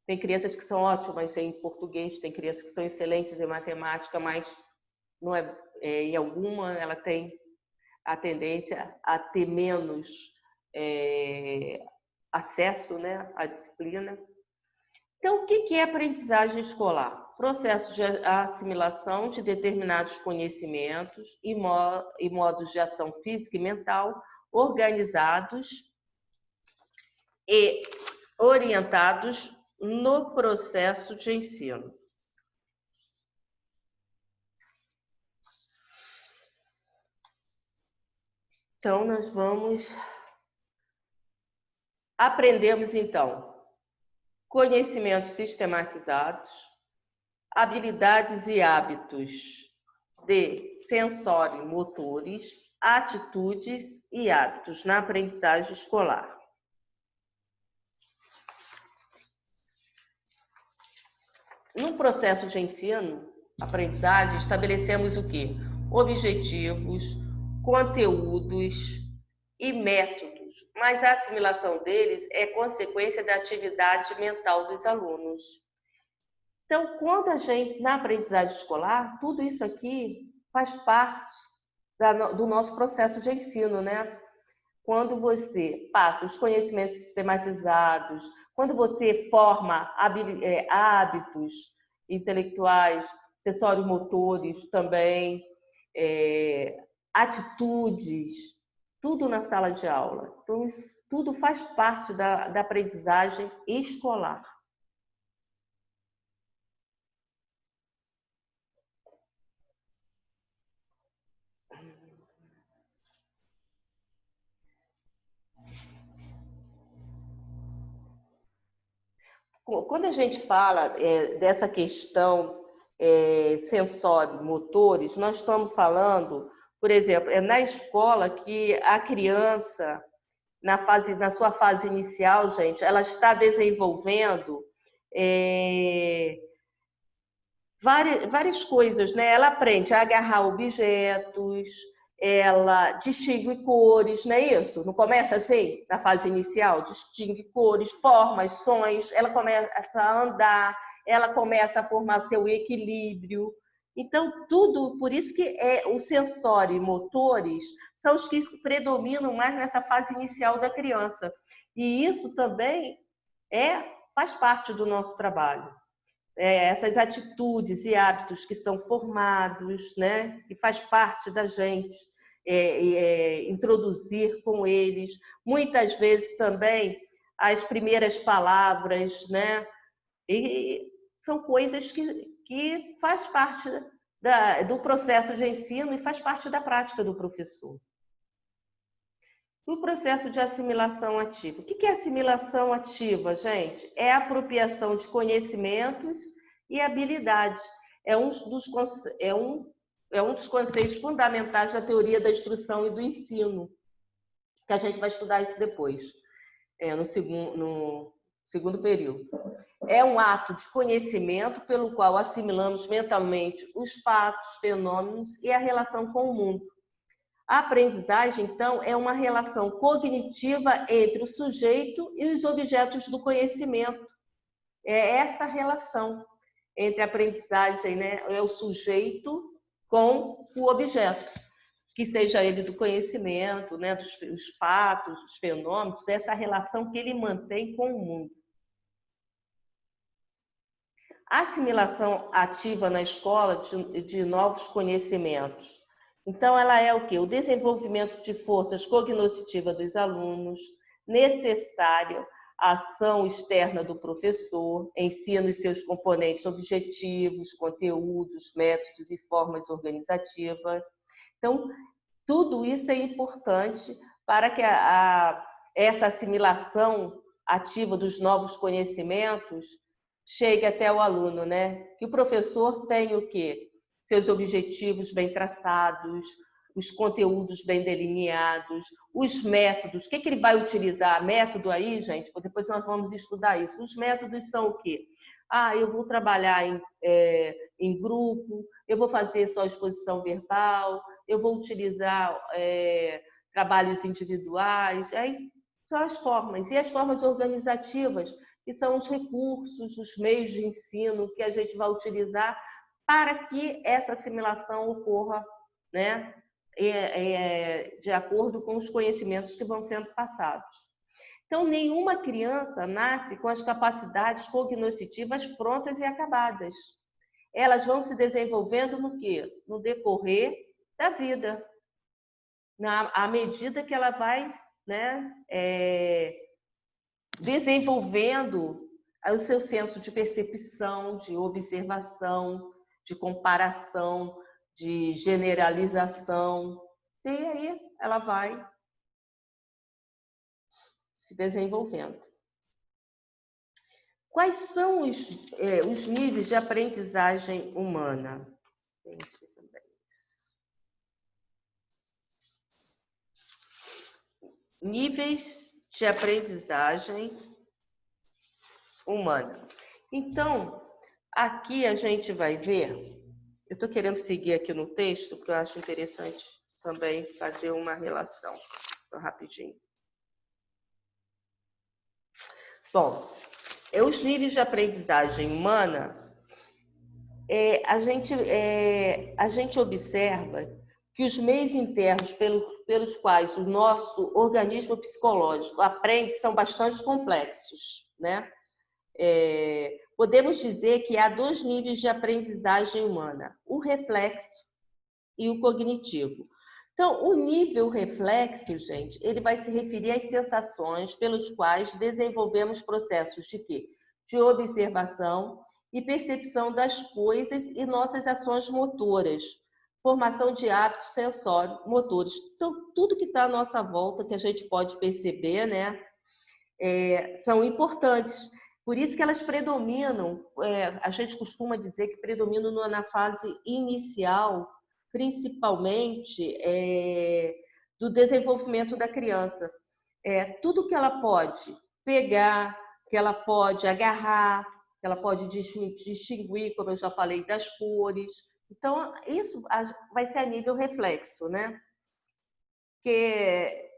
Tem crianças que são ótimas em português, tem crianças que são excelentes em matemática, mas não em alguma ela tem a tendência a ter menos acesso, né, à disciplina. Então, o que é aprendizagem escolar? Processo de assimilação de determinados conhecimentos e modos de ação física e mental organizados e orientados no processo de ensino. Então, nós aprendemos, então, conhecimentos sistematizados, habilidades e hábitos de sensório-motores, atitudes e hábitos na aprendizagem escolar. No processo de ensino, aprendizagem, estabelecemos o quê? Objetivos, conteúdos e métodos, mas a assimilação deles é consequência da atividade mental dos alunos. Então, quando a gente, na aprendizagem escolar, tudo isso aqui faz parte do nosso processo de ensino, né? Quando você passa os conhecimentos sistematizados, quando você forma hábitos intelectuais, acessórios motores também, atitudes, tudo na sala de aula. Então, isso tudo faz parte da aprendizagem escolar. Quando a gente fala dessa questão sensório-motores, nós estamos falando, por exemplo, na escola que a criança, na sua fase inicial, gente, ela está desenvolvendo várias coisas, né? Ela aprende a agarrar objetos, ela distingue cores, não é isso? Não começa assim, na fase inicial? Distingue cores, formas, sons, ela começa a andar, ela começa a formar seu equilíbrio. Então, tudo, por isso que o sensório e motores são os que predominam mais nessa fase inicial da criança. E isso também faz parte do nosso trabalho. Essas atitudes e hábitos que são formados, né, que faz parte da gente introduzir com eles. Muitas vezes também as primeiras palavras, né, e são coisas que faz parte do processo de ensino e faz parte da prática do professor. O processo de assimilação ativa. O que é assimilação ativa, gente? É a apropriação de conhecimentos e habilidades. É um dos conceitos fundamentais da teoria da instrução e do ensino, que a gente vai estudar isso depois, no segundo período. É um ato de conhecimento pelo qual assimilamos mentalmente os fatos, fenômenos e a relação com o mundo. A aprendizagem, então, é uma relação cognitiva entre o sujeito e os objetos do conhecimento. É essa relação entre a aprendizagem, né? É o sujeito com o objeto, que seja ele do conhecimento, né? Dos fatos, dos fenômenos, essa relação que ele mantém com o mundo. A assimilação ativa na escola de novos conhecimentos. Então, ela é o quê? O desenvolvimento de forças cognitivas dos alunos, necessário à ação externa do professor, ensino e seus componentes objetivos, conteúdos, métodos e formas organizativas. Então, tudo isso é importante para que essa assimilação ativa dos novos conhecimentos chegue até o aluno, né? Que o professor tenha o quê? Seus objetivos bem traçados, os conteúdos bem delineados, os métodos. O que ele vai utilizar? Método aí, gente, depois nós vamos estudar isso. Os métodos são o quê? Eu vou trabalhar em grupo, eu vou fazer só exposição verbal, eu vou utilizar trabalhos individuais. Aí são as formas. E as formas organizativas, que são os recursos, os meios de ensino que a gente vai utilizar para que essa assimilação ocorra, né, de acordo com os conhecimentos que vão sendo passados. Então, nenhuma criança nasce com as capacidades cognitivas prontas e acabadas. Elas vão se desenvolvendo no quê? No decorrer da vida, à medida que ela vai, né, desenvolvendo o seu senso de percepção, de observação, de comparação, de generalização. E aí ela vai se desenvolvendo. Quais são os níveis de aprendizagem humana? Níveis de aprendizagem humana. Então, aqui a gente vai ver, eu estou querendo seguir aqui no texto, porque eu acho interessante também fazer uma relação. Então, rapidinho. Bom, os níveis de aprendizagem humana, a gente observa que os meios internos pelos quais o nosso organismo psicológico aprende são bastante complexos, né? Podemos dizer que há 2 níveis de aprendizagem humana, o reflexo e o cognitivo. Então, o nível reflexo, gente, ele vai se referir às sensações pelos quais desenvolvemos processos de quê? De observação e percepção das coisas e nossas ações motoras, formação de hábitos sensório-motores. Então, tudo que está à nossa volta, que a gente pode perceber, né, são importantes. Por isso que elas predominam, a gente costuma dizer que predominam na fase inicial, principalmente do desenvolvimento da criança. Tudo que ela pode pegar, que ela pode agarrar, que ela pode distinguir, como eu já falei, das cores. Então, isso vai ser a nível reflexo, né? Porque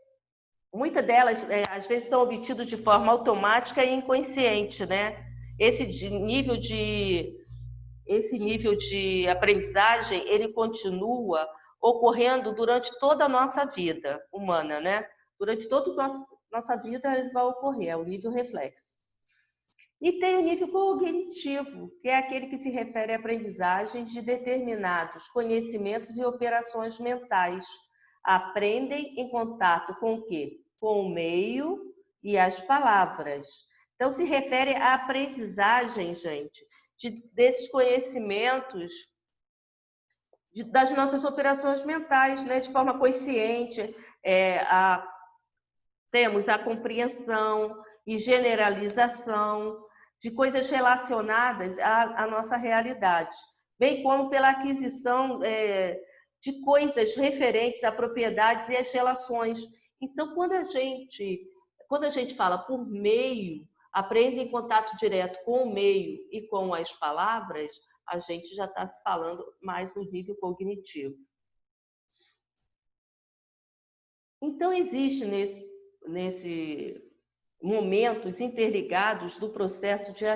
muitas delas, às vezes, são obtidas de forma automática e inconsciente, né? Esse nível de aprendizagem, ele continua ocorrendo durante toda a nossa vida humana, né? Durante toda a nossa vida, ele vai ocorrer, é o nível reflexo. E tem o nível cognitivo, que é aquele que se refere à aprendizagem de determinados conhecimentos e operações mentais. Aprendem em contato com o quê? Com o meio e as palavras. Então, se refere à aprendizagem, gente, desses conhecimentos, das nossas operações mentais, né, de forma consciente. Temos a compreensão e generalização de coisas relacionadas à nossa realidade, bem como pela aquisição de coisas referentes a propriedades e as relações. Então, quando a gente fala por meio, aprende em contato direto com o meio e com as palavras, a gente já está se falando mais no nível cognitivo. Então, existe nesse momentos interligados do processo de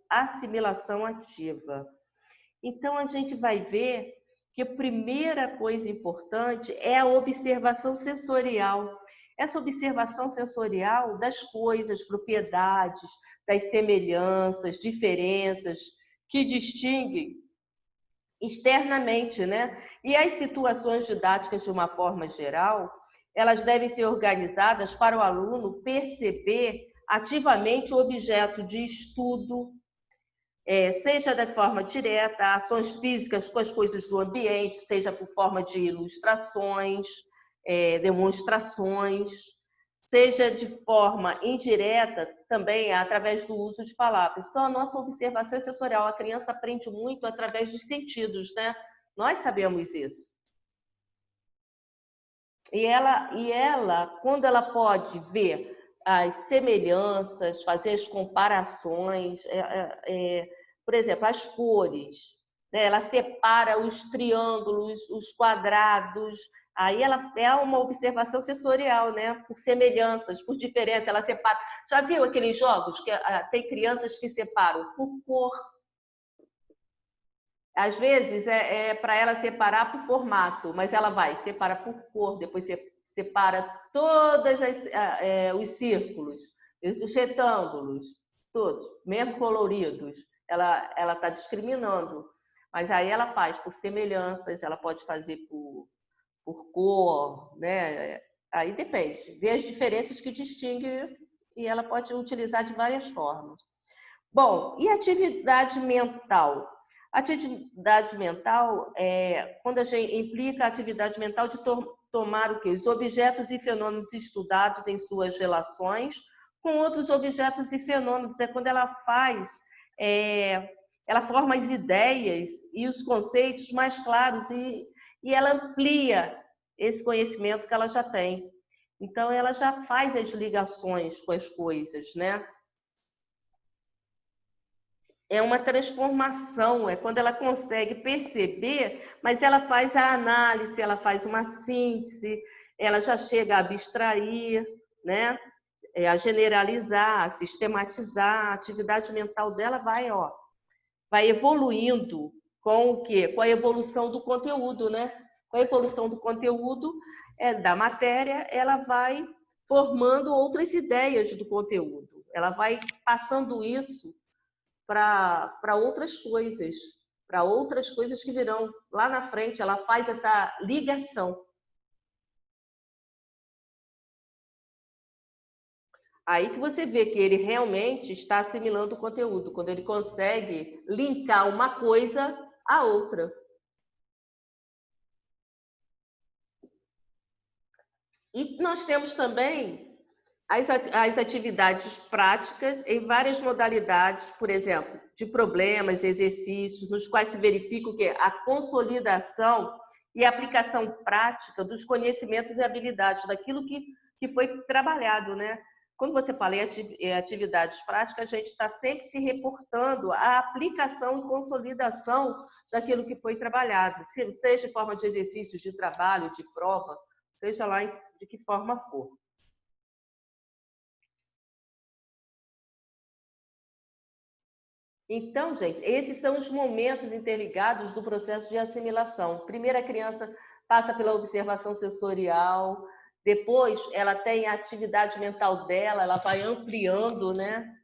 assimilação ativa. Então, a gente vai ver que a primeira coisa importante é a observação sensorial. Essa observação sensorial das coisas, propriedades, das semelhanças, diferenças que distinguem externamente, né? E as situações didáticas, de uma forma geral, elas devem ser organizadas para o aluno perceber ativamente o objeto de estudo, seja de forma direta, ações físicas com as coisas do ambiente, seja por forma de ilustrações, demonstrações, seja de forma indireta também através do uso de palavras. Então, a nossa observação sensorial, a criança aprende muito através dos sentidos, né? Nós sabemos isso. E ela, quando ela pode ver as semelhanças, fazer as comparações, por exemplo, as cores, né? Ela separa os triângulos, os quadrados, Aí ela é uma observação sensorial, né? Por semelhanças, por diferenças. Ela separa. Já viu aqueles jogos que tem crianças que separam por cor? Às vezes é para ela separar por formato, mas ela vai separa por cor, depois separa todos os círculos, os retângulos, todos, mesmo coloridos. Ela está discriminando, mas aí ela faz por semelhanças, ela pode fazer por cor, né? Aí depende, vê as diferenças que distingue e ela pode utilizar de várias formas. Bom, e atividade mental? Atividade mental quando a gente implica a atividade mental de tomar o quê? Os objetos e fenômenos estudados em suas relações com outros objetos e fenômenos. É quando ela ela forma as ideias e os conceitos mais claros e ela amplia esse conhecimento que ela já tem. Então, ela já faz as ligações com as coisas, né? É uma transformação, é quando ela consegue perceber, mas ela faz a análise, ela faz uma síntese, ela já chega a abstrair, né? A generalizar, a sistematizar, a atividade mental dela vai evoluindo com o quê? Com a evolução do conteúdo, né? Com a evolução do conteúdo da matéria, ela vai formando outras ideias do conteúdo. Ela vai passando isso para outras coisas que virão lá na frente. Ela faz essa ligação. Aí que você vê que ele realmente está assimilando o conteúdo, quando ele consegue linkar uma coisa à outra. E nós temos também as atividades práticas em várias modalidades, por exemplo, de problemas, exercícios, nos quais se verifica o quê? A consolidação e aplicação prática dos conhecimentos e habilidades, daquilo que foi trabalhado, né? Quando você fala em atividades práticas, a gente está sempre se reportando à aplicação e consolidação daquilo que foi trabalhado, seja em forma de exercício, de trabalho, de prova, seja lá de que forma for. Então, gente, esses são os momentos interligados do processo de assimilação. Primeiro, a criança passa pela observação sensorial, depois ela tem a atividade mental dela, ela vai ampliando, né,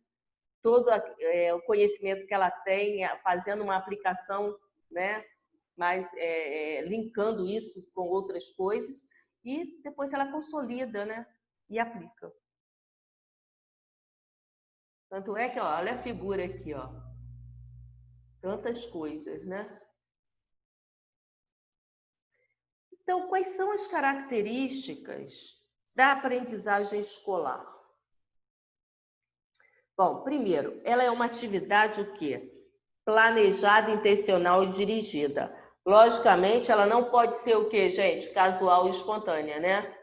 todo o conhecimento que ela tem, fazendo uma aplicação, né, mas linkando isso com outras coisas, e depois ela consolida, né, e aplica. Tanto é que, ó, olha a figura aqui, ó. Tantas coisas, né? Então, quais são as características da aprendizagem escolar? Bom, primeiro, ela é uma atividade o quê? Planejada, intencional e dirigida. Logicamente, ela não pode ser o quê, gente? Casual e espontânea, né?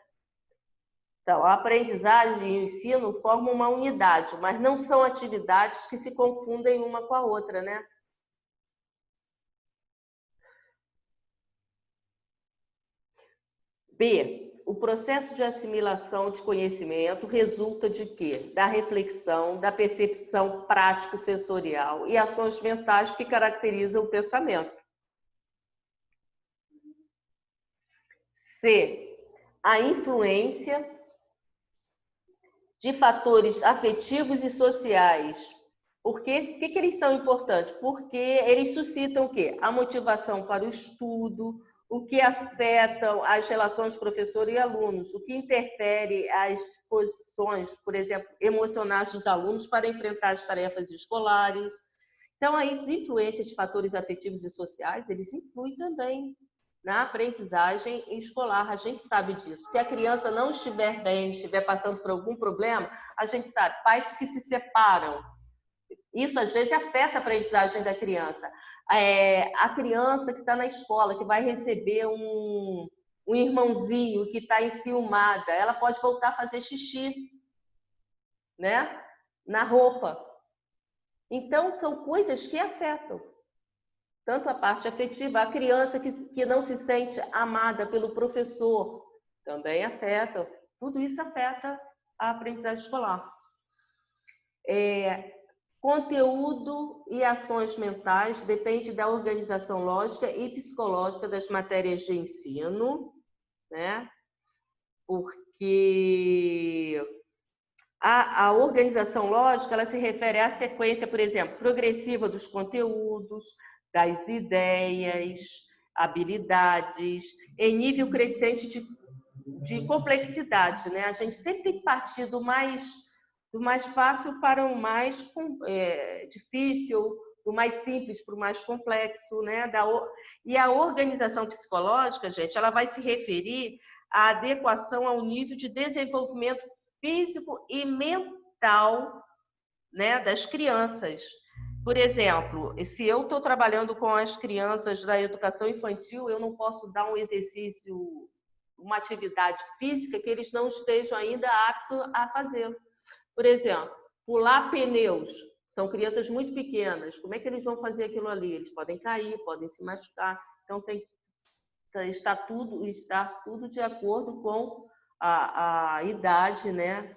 Então, a aprendizagem e o ensino formam uma unidade, mas não são atividades que se confundem uma com a outra, né? B. O processo de assimilação de conhecimento resulta de quê? Da reflexão, da percepção prático-sensorial e ações mentais que caracterizam o pensamento. C. A influência de fatores afetivos e sociais. Por quê? Por que eles são importantes? Porque eles suscitam o quê? A motivação para o estudo, o que afeta as relações professor e alunos, o que interfere as posições, por exemplo, emocionais dos alunos para enfrentar as tarefas escolares. Então, as influências de fatores afetivos e sociais, eles influem também na aprendizagem escolar. A gente sabe disso. Se a criança não estiver bem, estiver passando por algum problema, a gente sabe, pais que se separam, isso às vezes afeta a aprendizagem da criança. A criança que está na escola, que vai receber um irmãozinho que está enciumada, ela pode voltar a fazer xixi, né? Na roupa. Então, são coisas que afetam. tanto a parte afetiva, a criança que não se sente amada pelo professor, também afeta. Tudo isso afeta a aprendizagem escolar. Conteúdo e ações mentais depende da organização lógica e psicológica das matérias de ensino, né? Porque a organização lógica, ela se refere à sequência, por exemplo, progressiva dos conteúdos, das ideias, habilidades, em nível crescente de complexidade, né? A gente sempre tem que partir do mais fácil para o mais difícil, do mais simples para o mais complexo, né? E a organização psicológica, gente, ela vai se referir à adequação ao nível de desenvolvimento físico e mental, né, das crianças. Por exemplo, se eu estou trabalhando com as crianças da educação infantil, eu não posso dar um exercício, uma atividade física que eles não estejam ainda aptos a fazer. Por exemplo, pular pneus. São crianças muito pequenas. Como é que eles vão fazer aquilo ali? Eles podem cair, podem se machucar. Então, tem que estar tudo de acordo com a idade, né?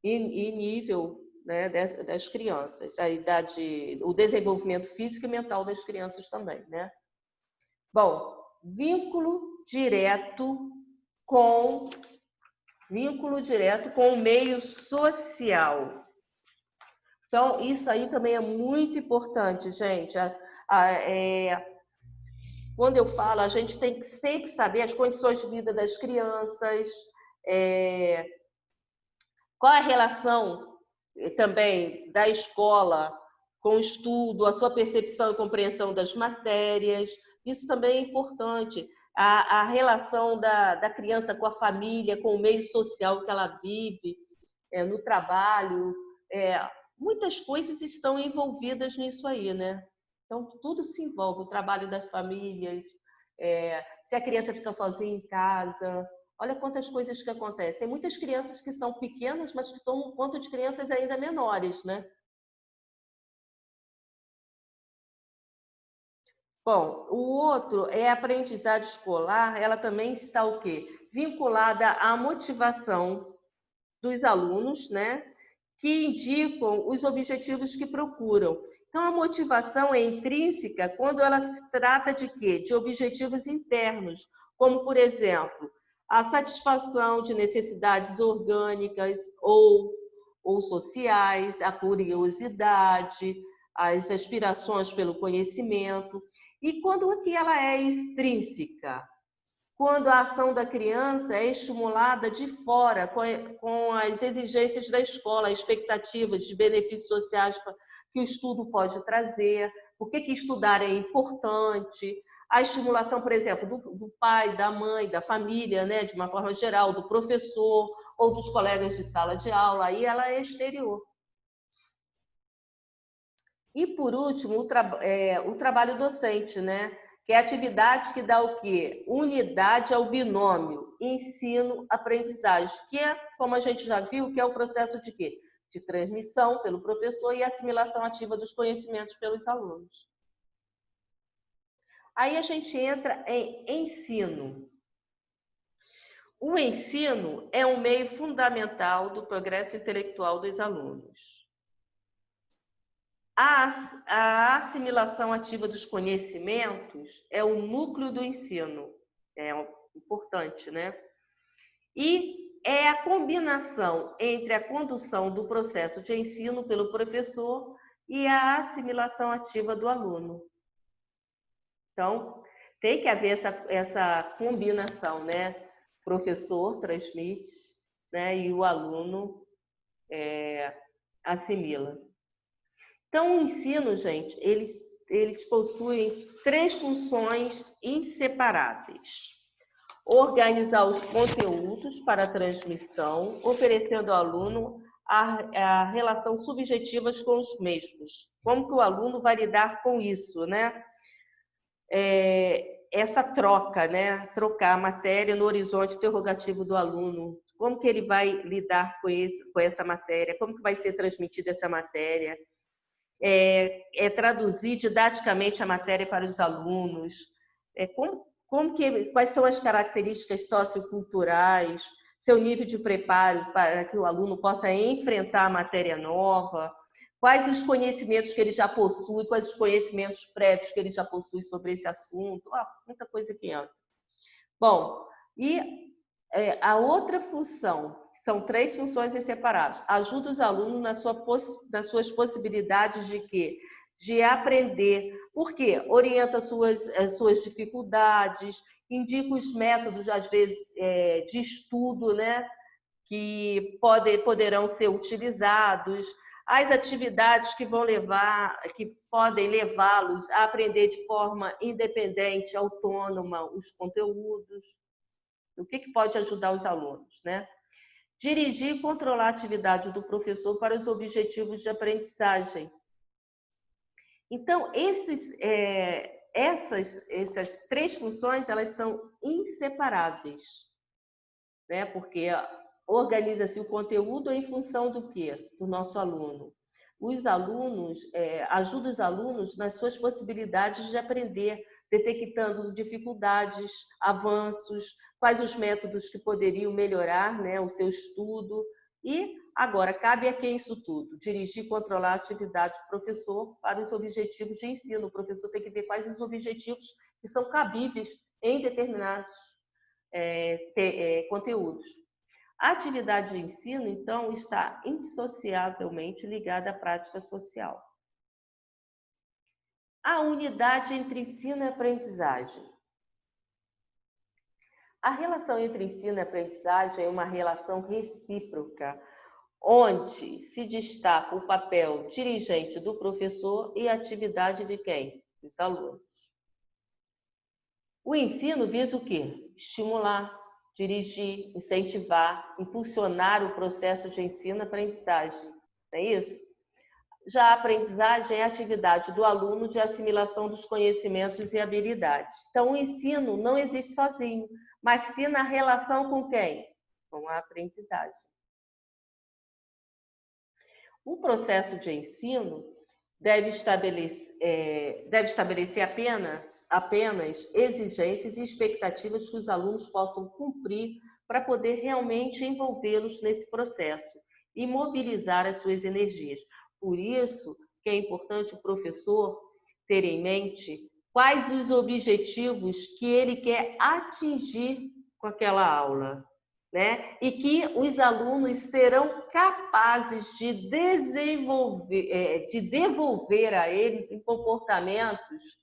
E nível, né, das crianças. A idade, o desenvolvimento físico e mental das crianças também, né? Bom, vínculo direto com o meio social. Então, isso aí também é muito importante, gente. Quando eu falo, a gente tem que sempre saber as condições de vida das crianças, qual é a relação também da escola com o estudo, a sua percepção e compreensão das matérias. Isso também é importante. A relação da criança com a família, com o meio social que ela vive, no trabalho. Muitas coisas estão envolvidas nisso aí, né? Então, tudo se envolve, o trabalho das famílias, se a criança fica sozinha em casa. Olha quantas coisas que acontecem. Tem muitas crianças que são pequenas, mas que tomam conta de crianças ainda menores, né? Bom, o outro é a aprendizagem escolar, ela também está o quê? Vinculada à motivação dos alunos, né? Que indicam os objetivos que procuram. Então, a motivação é intrínseca quando ela se trata de quê? De objetivos internos, como, por exemplo, a satisfação de necessidades orgânicas ou sociais, a curiosidade, as aspirações pelo conhecimento. E quando que ela é extrínseca? Quando a ação da criança é estimulada de fora, com as exigências da escola, expectativas de benefícios sociais que o estudo pode trazer, por que estudar é importante, a estimulação, por exemplo, do pai, da mãe, da família, né, de uma forma geral, do professor ou dos colegas de sala de aula, aí ela é exterior. E, por último, o trabalho docente, né? Que é a atividade que dá o quê? Unidade ao binômio, ensino-aprendizagem, que é, como a gente já viu, que é o processo de quê? De transmissão pelo professor e assimilação ativa dos conhecimentos pelos alunos. Aí a gente entra em ensino. O ensino é um meio fundamental do progresso intelectual dos alunos. A assimilação ativa dos conhecimentos é o núcleo do ensino, é importante, né? E é a combinação entre a condução do processo de ensino pelo professor e a assimilação ativa do aluno. Então, tem que haver essa combinação, né? O professor transmite, né? E o aluno assimila. Então, o ensino, gente, eles possuem 3 funções inseparáveis. Organizar os conteúdos para a transmissão, oferecendo ao aluno a relação subjetivas com os mesmos. Como que o aluno vai lidar com isso, né? Essa troca, né? Trocar a matéria no horizonte interrogativo do aluno. Como que ele vai lidar com essa matéria? Como que vai ser transmitida essa matéria? traduzir didaticamente a matéria para os alunos, quais são as características socioculturais, seu nível de preparo para que o aluno possa enfrentar a matéria nova, quais os conhecimentos que ele já possui, quais os conhecimentos prévios que ele já possui sobre esse assunto, muita coisa que entra. Bom, e a outra função, são 3 funções inseparáveis, ajuda os alunos nas suas possibilidades de quê? De aprender. Por quê? Orienta as suas dificuldades, indica os métodos, às vezes, de estudo, né? Que poderão ser utilizados, as atividades que podem levá-los a aprender de forma independente, autônoma, os conteúdos. O que pode ajudar os alunos, né? Dirigir e controlar a atividade do professor para os objetivos de aprendizagem. Então, essas 3 funções, elas são inseparáveis, né? Porque organiza-se o conteúdo em função do quê? Do nosso aluno. Os alunos, ajuda os alunos nas suas possibilidades de aprender, detectando dificuldades, avanços, quais os métodos que poderiam melhorar, né, o seu estudo. E agora, cabe a quem isso tudo? Dirigir e controlar a atividade do professor para os objetivos de ensino. O professor tem que ver quais os objetivos que são cabíveis em determinados conteúdos. A atividade de ensino, então, está indissociavelmente ligada à prática social. A unidade entre ensino e aprendizagem. A relação entre ensino e aprendizagem é uma relação recíproca, onde se destaca o papel dirigente do professor e a atividade de quem? Dos alunos. O ensino visa o quê? Estimular, dirigir, incentivar, impulsionar o processo de ensino-aprendizagem. Não é isso? Já a aprendizagem é a atividade do aluno de assimilação dos conhecimentos e habilidades. Então, o ensino não existe sozinho, mas sim na relação com quem? Com a aprendizagem. O processo de ensino deve estabelecer apenas exigências e expectativas que os alunos possam cumprir para poder realmente envolvê-los nesse processo e mobilizar as suas energias. Por isso que é importante o professor ter em mente quais os objetivos que ele quer atingir com aquela aula, né? E que os alunos serão capazes de devolver a eles em comportamentos,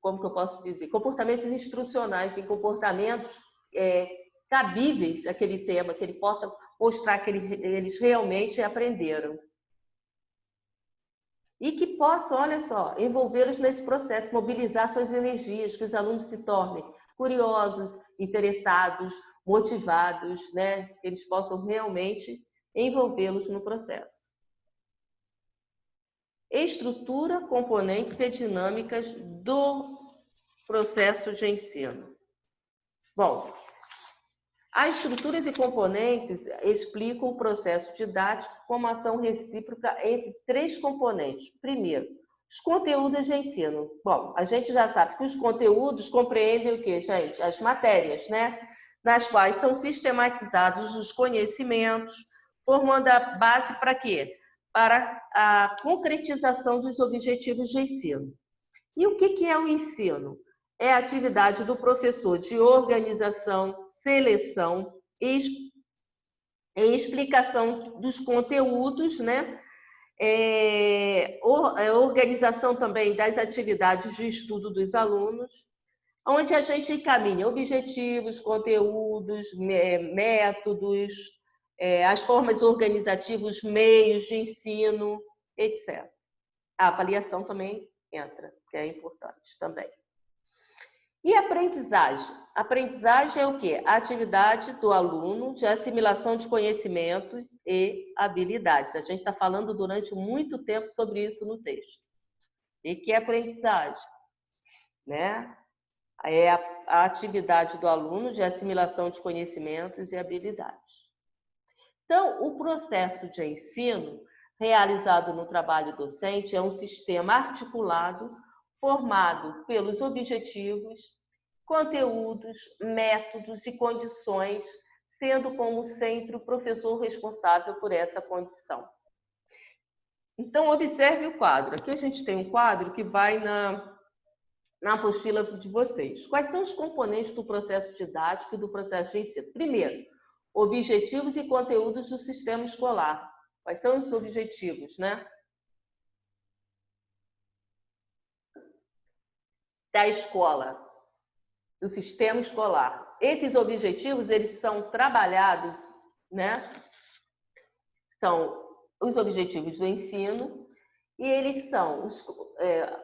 como que eu posso dizer? Comportamentos instrucionais, em comportamentos cabíveis àquele tema, que ele possa mostrar que eles realmente aprenderam. E que possam, olha só, envolvê-los nesse processo, mobilizar suas energias, que os alunos se tornem curiosos, interessados, motivados, né? Que eles possam realmente envolvê-los no processo. Estrutura, componentes e dinâmicas do processo de ensino. Bom, as estruturas e componentes explicam o processo didático como ação recíproca entre 3 componentes. Primeiro, os conteúdos de ensino. Bom, a gente já sabe que os conteúdos compreendem o quê, gente? As matérias, né? Nas quais são sistematizados os conhecimentos, formando a base para quê? Para a concretização dos objetivos de ensino. E o que é o ensino? É a atividade do professor de organização, seleção e explicação dos conteúdos, né? Organização também das atividades de estudo dos alunos, onde a gente encaminha objetivos, conteúdos, métodos, as formas organizativas, meios de ensino, etc. A avaliação também entra, que é importante também. E aprendizagem? Aprendizagem é o quê? A atividade do aluno de assimilação de conhecimentos e habilidades. A gente está falando durante muito tempo sobre isso no texto. E que é aprendizagem? Né? É a atividade do aluno de assimilação de conhecimentos e habilidades. Então, o processo de ensino realizado no trabalho docente é um sistema articulado, formado pelos objetivos, conteúdos, métodos e condições, sendo como sempre o professor responsável por essa condição. Então, observe o quadro. Aqui a gente tem um quadro que vai na apostila de vocês. Quais são os componentes do processo didático e do processo de ensino? Primeiro, objetivos e conteúdos do sistema escolar. Quais são os objetivos, né? Da escola, do sistema escolar. Esses objetivos, eles são trabalhados, né? São os objetivos do ensino e eles são,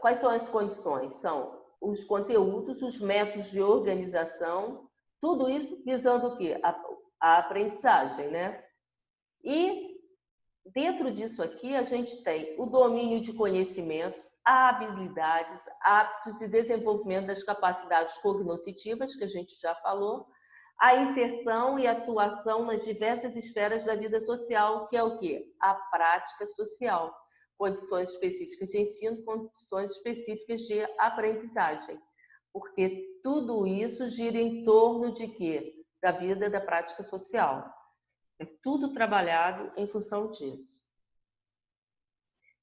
quais são as condições? São os conteúdos, os métodos de organização, tudo isso visando o quê? A aprendizagem, né? E dentro disso aqui, a gente tem o domínio de conhecimentos, habilidades, hábitos e desenvolvimento das capacidades cognitivas, que a gente já falou, a inserção e atuação nas diversas esferas da vida social, que é o quê? A prática social. Condições específicas de ensino, condições específicas de aprendizagem. Porque tudo isso gira em torno de quê? Da vida da prática social. É tudo trabalhado em função disso.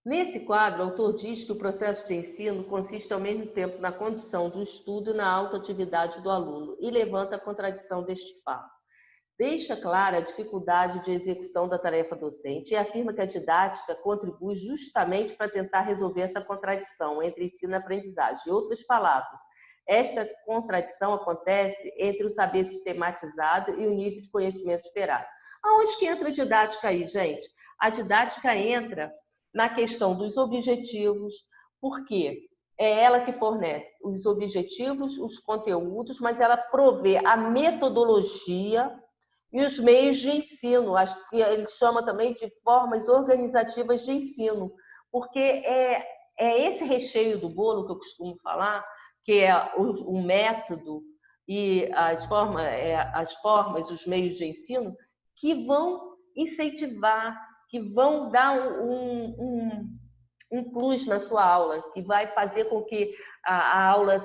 Nesse quadro, o autor diz que o processo de ensino consiste ao mesmo tempo na condução do estudo e na autoatividade do aluno e levanta a contradição deste fato. Deixa clara a dificuldade de execução da tarefa docente e afirma que a didática contribui justamente para tentar resolver essa contradição entre ensino e aprendizagem. Em outras palavras, esta contradição acontece entre o saber sistematizado e o nível de conhecimento esperado. Aonde que entra a didática aí, gente? A didática entra na questão dos objetivos, porque é ela que fornece os objetivos, os conteúdos, mas ela provê a metodologia e os meios de ensino. Acho que ele chama também de formas organizativas de ensino, porque é esse recheio do bolo que eu costumo falar, que é o método e as formas, os meios de ensino, que vão incentivar, que vão dar um plus na sua aula, que vai fazer com que a aula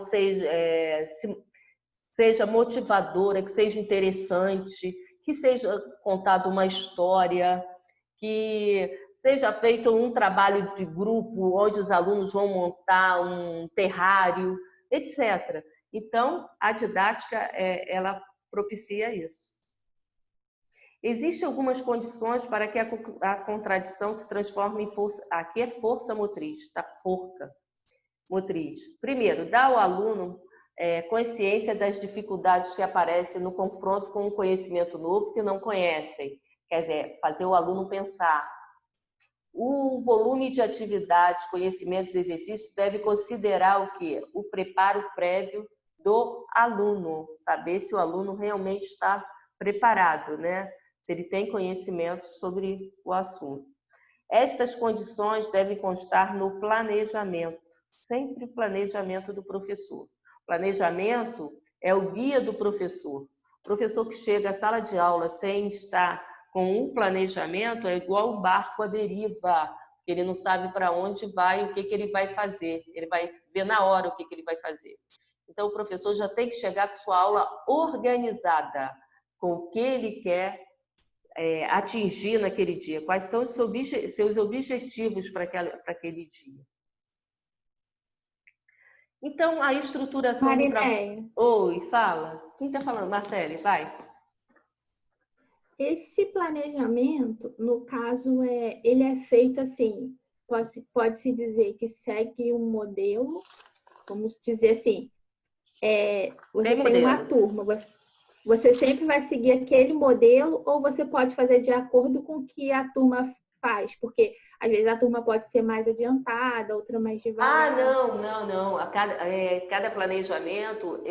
seja motivadora, que seja interessante, que seja contada uma história, que seja feito um trabalho de grupo, onde os alunos vão montar um terrário, etc. Então, a didática, ela propicia isso. Existem algumas condições para que a contradição se transforme em força. Aqui é força motriz, tá? Forca motriz. Primeiro, dá ao aluno consciência das dificuldades que aparecem no confronto com um conhecimento novo que não conhecem. Quer dizer, fazer o aluno pensar. O volume de atividades, conhecimentos e exercícios deve considerar o quê? O preparo prévio do aluno. Saber se o aluno realmente está preparado, né? Se ele tem conhecimento sobre o assunto. Estas condições devem constar no planejamento, sempre o planejamento do professor. Planejamento é o guia do professor. O professor que chega à sala de aula sem estar com um planejamento é igual um barco à deriva. Ele não sabe para onde vai, o que ele vai fazer. Ele vai ver na hora o que ele vai fazer. Então, o professor já tem que chegar com sua aula organizada, com o que ele quer atingir naquele dia. Quais são os seus objetivos para aquele dia. Então, a estruturação do trabalho... Oi, fala. Quem está falando? Marcele, vai. Esse planejamento, no caso, ele é feito assim, pode-se dizer que segue um modelo, vamos dizer assim, você tem uma turma, você sempre vai seguir aquele modelo ou você pode fazer de acordo com o que a turma faz? Porque, às vezes, a turma pode ser mais adiantada, outra mais devagar. Não. Cada planejamento,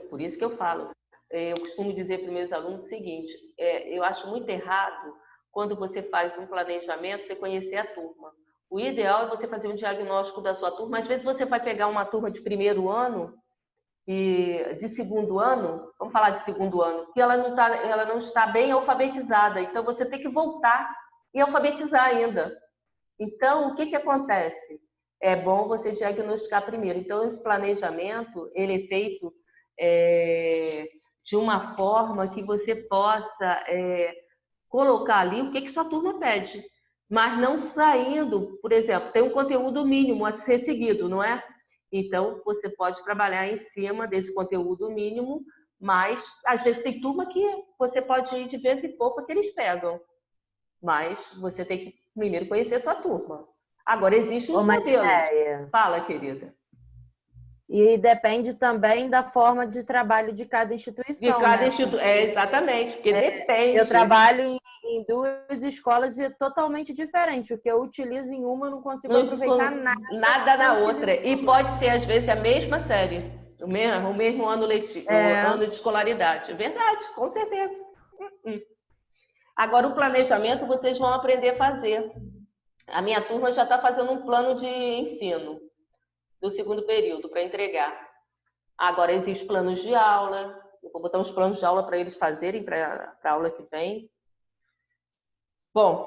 por isso que eu falo, eu costumo dizer para os meus alunos o seguinte, eu acho muito errado quando você faz um planejamento, você conhecer a turma. O ideal é você fazer um diagnóstico da sua turma. Às vezes você vai pegar uma turma de primeiro ano de segundo ano, vamos falar de segundo ano, que ela não está bem alfabetizada. Então, você tem que voltar e alfabetizar ainda. Então, o que acontece? É bom você diagnosticar primeiro. Então, esse planejamento, ele é feito de uma forma que você possa colocar ali o que sua turma pede, mas não saindo, por exemplo, tem um conteúdo mínimo a ser seguido, não é? Então, você pode trabalhar em cima desse conteúdo mínimo, mas às vezes tem turma que você pode ir de vez em pouco que eles pegam, mas você tem que primeiro conhecer a sua turma. Agora, existem os modelos. Fala, querida. E depende também da forma de trabalho de cada instituição. De cada instituição, exatamente, porque depende. Eu trabalho em duas escolas e é totalmente diferente. O que eu utilizo em uma, eu não consigo aproveitar nada na outra. E pode ser, às vezes, a mesma série, o mesmo ano letivo, ano de escolaridade. É verdade, com certeza. Agora, o planejamento vocês vão aprender a fazer. A minha turma já está fazendo um plano de ensino do segundo período para entregar. Agora, existem planos de aula. Eu vou botar uns planos de aula para eles fazerem para a aula que vem. Bom,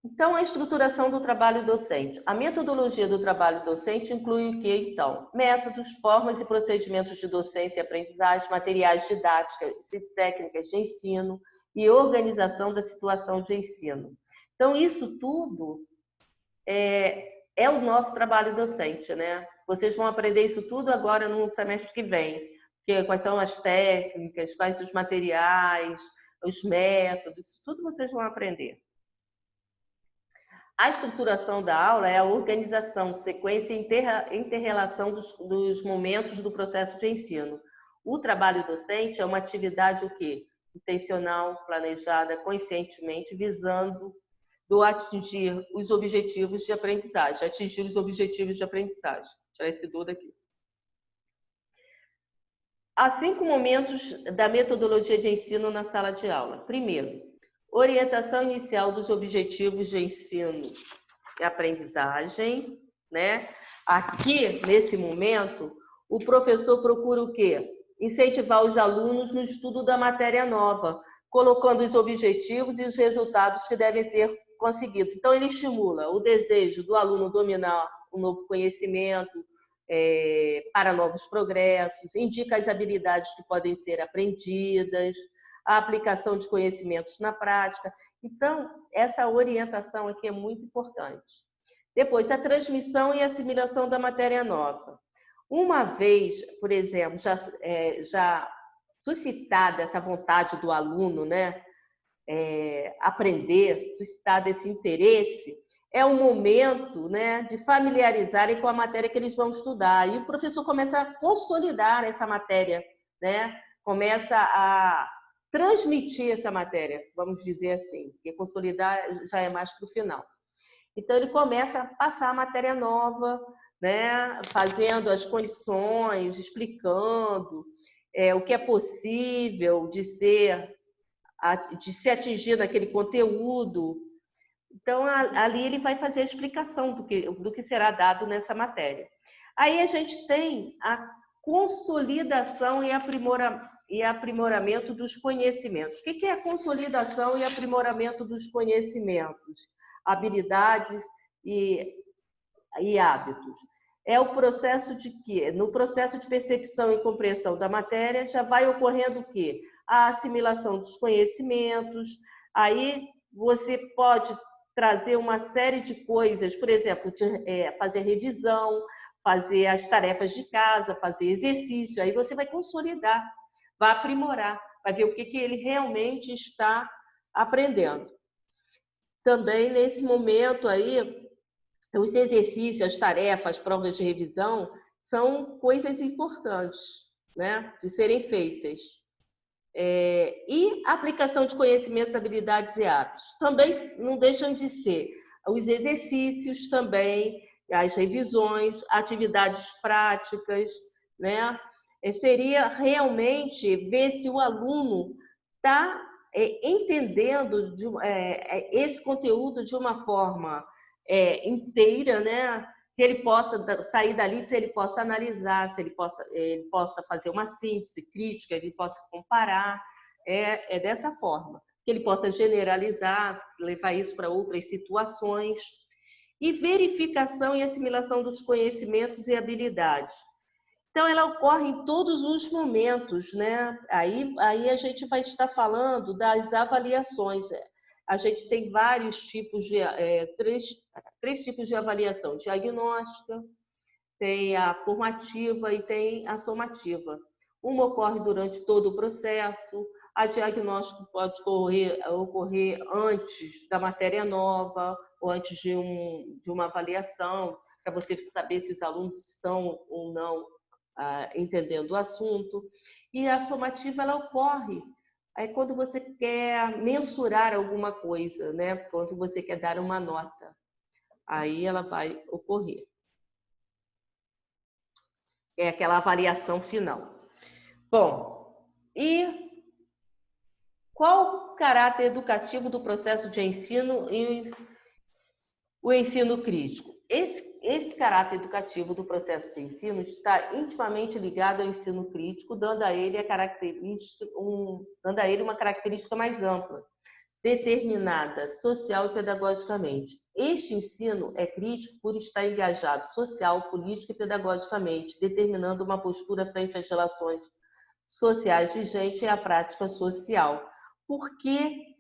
então, a estruturação do trabalho docente. A metodologia do trabalho docente inclui o que, então? Métodos, formas e procedimentos de docência e aprendizagem, materiais didáticos e técnicas de ensino e organização da situação de ensino. Então, isso tudo é o nosso trabalho docente, né? Vocês vão aprender isso tudo agora no semestre que vem. Quais são as técnicas, quais os materiais, os métodos, tudo vocês vão aprender. A estruturação da aula é a organização, sequência e inter-relação dos momentos do processo de ensino. O trabalho docente é uma atividade o quê? Intencional, planejada, conscientemente, visando atingir os objetivos de aprendizagem. Atingir os objetivos de aprendizagem. Vou tirar esse do daqui. Há 5 momentos da metodologia de ensino na sala de aula. Primeiro, orientação inicial dos objetivos de ensino e aprendizagem, né? Aqui, nesse momento, o professor procura o quê? Incentivar os alunos no estudo da matéria nova, colocando os objetivos e os resultados que devem ser conseguidos. Então, ele estimula o desejo do aluno dominar um novo conhecimento, para novos progressos, indica as habilidades que podem ser aprendidas, a aplicação de conhecimentos na prática. Então, essa orientação aqui é muito importante. Depois, a transmissão e assimilação da matéria nova. Uma vez, por exemplo, já suscitada essa vontade do aluno, né, aprender, suscitada esse interesse, é o momento, né, de familiarizarem com a matéria que eles vão estudar. E o professor começa a consolidar essa matéria, né? Começa a transmitir essa matéria, vamos dizer assim, porque consolidar já é mais para o final. Então, ele começa a passar a matéria nova, né, fazendo as condições, explicando o que é possível de ser atingido naquele conteúdo. Então, ali ele vai fazer a explicação do que será dado nessa matéria. Aí a gente tem a consolidação e aprimoramento dos conhecimentos. O que é a consolidação e aprimoramento dos conhecimentos? Habilidades e hábitos. É o processo de quê? No processo de percepção e compreensão da matéria, já vai ocorrendo o quê? A assimilação dos conhecimentos. Aí você pode trazer uma série de coisas, por exemplo, fazer revisão, fazer as tarefas de casa, fazer exercício. Aí você vai consolidar, vai aprimorar, vai ver o que ele realmente está aprendendo. Também, nesse momento aí, os exercícios, as tarefas, as provas de revisão, são coisas importantes, né, de serem feitas. E a aplicação de conhecimentos, habilidades e hábitos. Também não deixam de ser os exercícios também, as revisões, atividades práticas, né? Seria realmente ver se o aluno está entendendo esse conteúdo de uma forma inteira, né? que ele possa sair dali, se ele possa analisar, se ele possa fazer uma síntese crítica, ele possa comparar, é dessa forma. Que ele possa generalizar, levar isso para outras situações. E verificação e assimilação dos conhecimentos e habilidades. Então, ela ocorre em todos os momentos, né? Aí a gente vai estar falando das avaliações. A gente tem vários tipos de, três tipos de avaliação: diagnóstica, tem a formativa e tem a somativa. Uma ocorre durante todo o processo, a diagnóstico pode ocorrer antes da matéria nova, ou antes de uma avaliação, para você saber se os alunos estão ou não entendendo o assunto. E a somativa, ela ocorre quando você quer mensurar alguma coisa, né? Quando você quer dar uma nota. Aí ela vai ocorrer. É aquela avaliação final. Bom, e qual o caráter educativo do processo de ensino e o ensino crítico? Esse caráter educativo do processo de ensino está intimamente ligado ao ensino crítico, dando a ele uma característica mais ampla, determinada social e pedagogicamente. Este ensino é crítico por estar engajado social, político e pedagogicamente, determinando uma postura frente às relações sociais vigentes e à prática social. Porque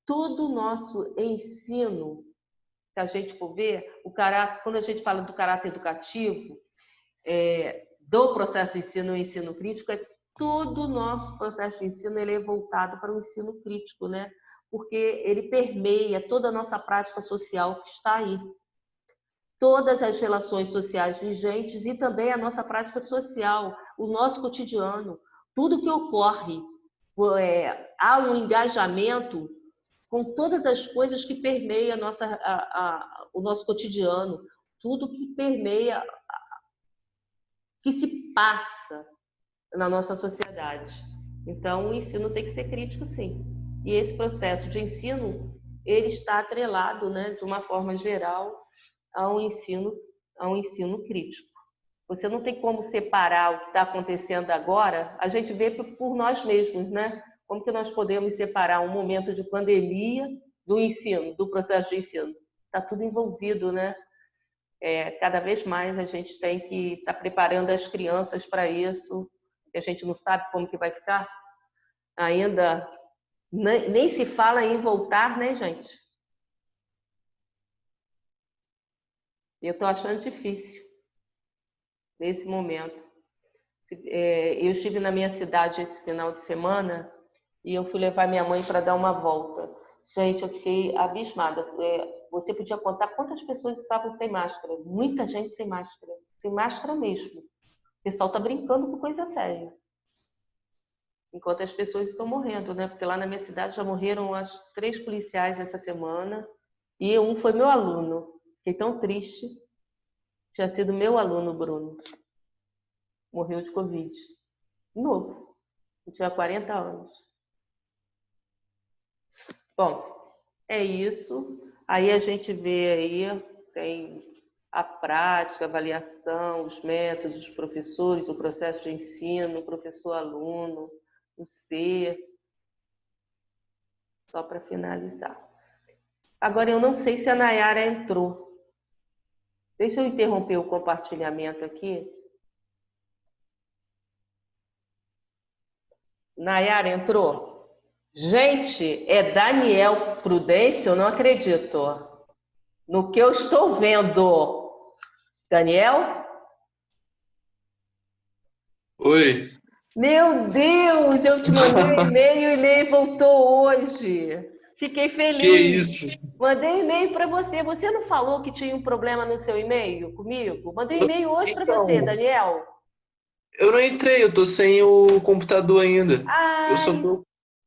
todo o nosso ensino, se a gente for ver, quando a gente fala do caráter educativo, do processo de ensino e ensino crítico, todo o nosso processo de ensino ele é voltado para o ensino crítico, né? Porque ele permeia toda a nossa prática social que está aí. Todas as relações sociais vigentes e também a nossa prática social, o nosso cotidiano, tudo que ocorre. Há um engajamento com todas as coisas que permeiam o nosso cotidiano, tudo que permeia, que se passa na nossa sociedade. Então, o ensino tem que ser crítico, sim. E esse processo de ensino, ele está atrelado, né, de uma forma geral, ao ensino crítico. Você não tem como separar o que está acontecendo agora, a gente vê por nós mesmos, né? Como que nós podemos separar um momento de pandemia do ensino, do processo de ensino? Está tudo envolvido, né? Cada vez mais a gente tem que estar preparando as crianças para isso, que a gente não sabe como que vai ficar. Ainda nem se fala em voltar, né, gente? Eu estou achando difícil nesse momento. Eu estive na minha cidade esse final de semana e eu fui levar minha mãe para dar uma volta. Gente, eu fiquei abismada. Você podia contar quantas pessoas estavam sem máscara. Muita gente sem máscara mesmo. O pessoal está brincando com coisa séria. Enquanto as pessoas estão morrendo, né? Porque lá na minha cidade já morreram as 3 policiais essa semana e um foi meu aluno. Fiquei tão triste. Tinha sido meu aluno, Bruno. Morreu de Covid. Novo. Ele tinha 40 anos. Bom, é isso. Aí a gente vê aí, tem a prática, a avaliação, os métodos, os professores, o processo de ensino, professor-aluno, o ser. Só para finalizar. Agora, eu não sei se a Nayara entrou. Deixa eu interromper o compartilhamento aqui. Nayara entrou? Gente, é Daniel Prudêncio? Eu não acredito no que eu estou vendo. Daniel? Oi. Meu Deus, eu te mandei um e-mail e o e-mail voltou hoje. Fiquei feliz. Que isso? Mandei e-mail para você. Você não falou que tinha um problema no seu e-mail comigo? Mandei e-mail hoje para você, Daniel. Eu não entrei, eu tô sem o computador ainda. Ah,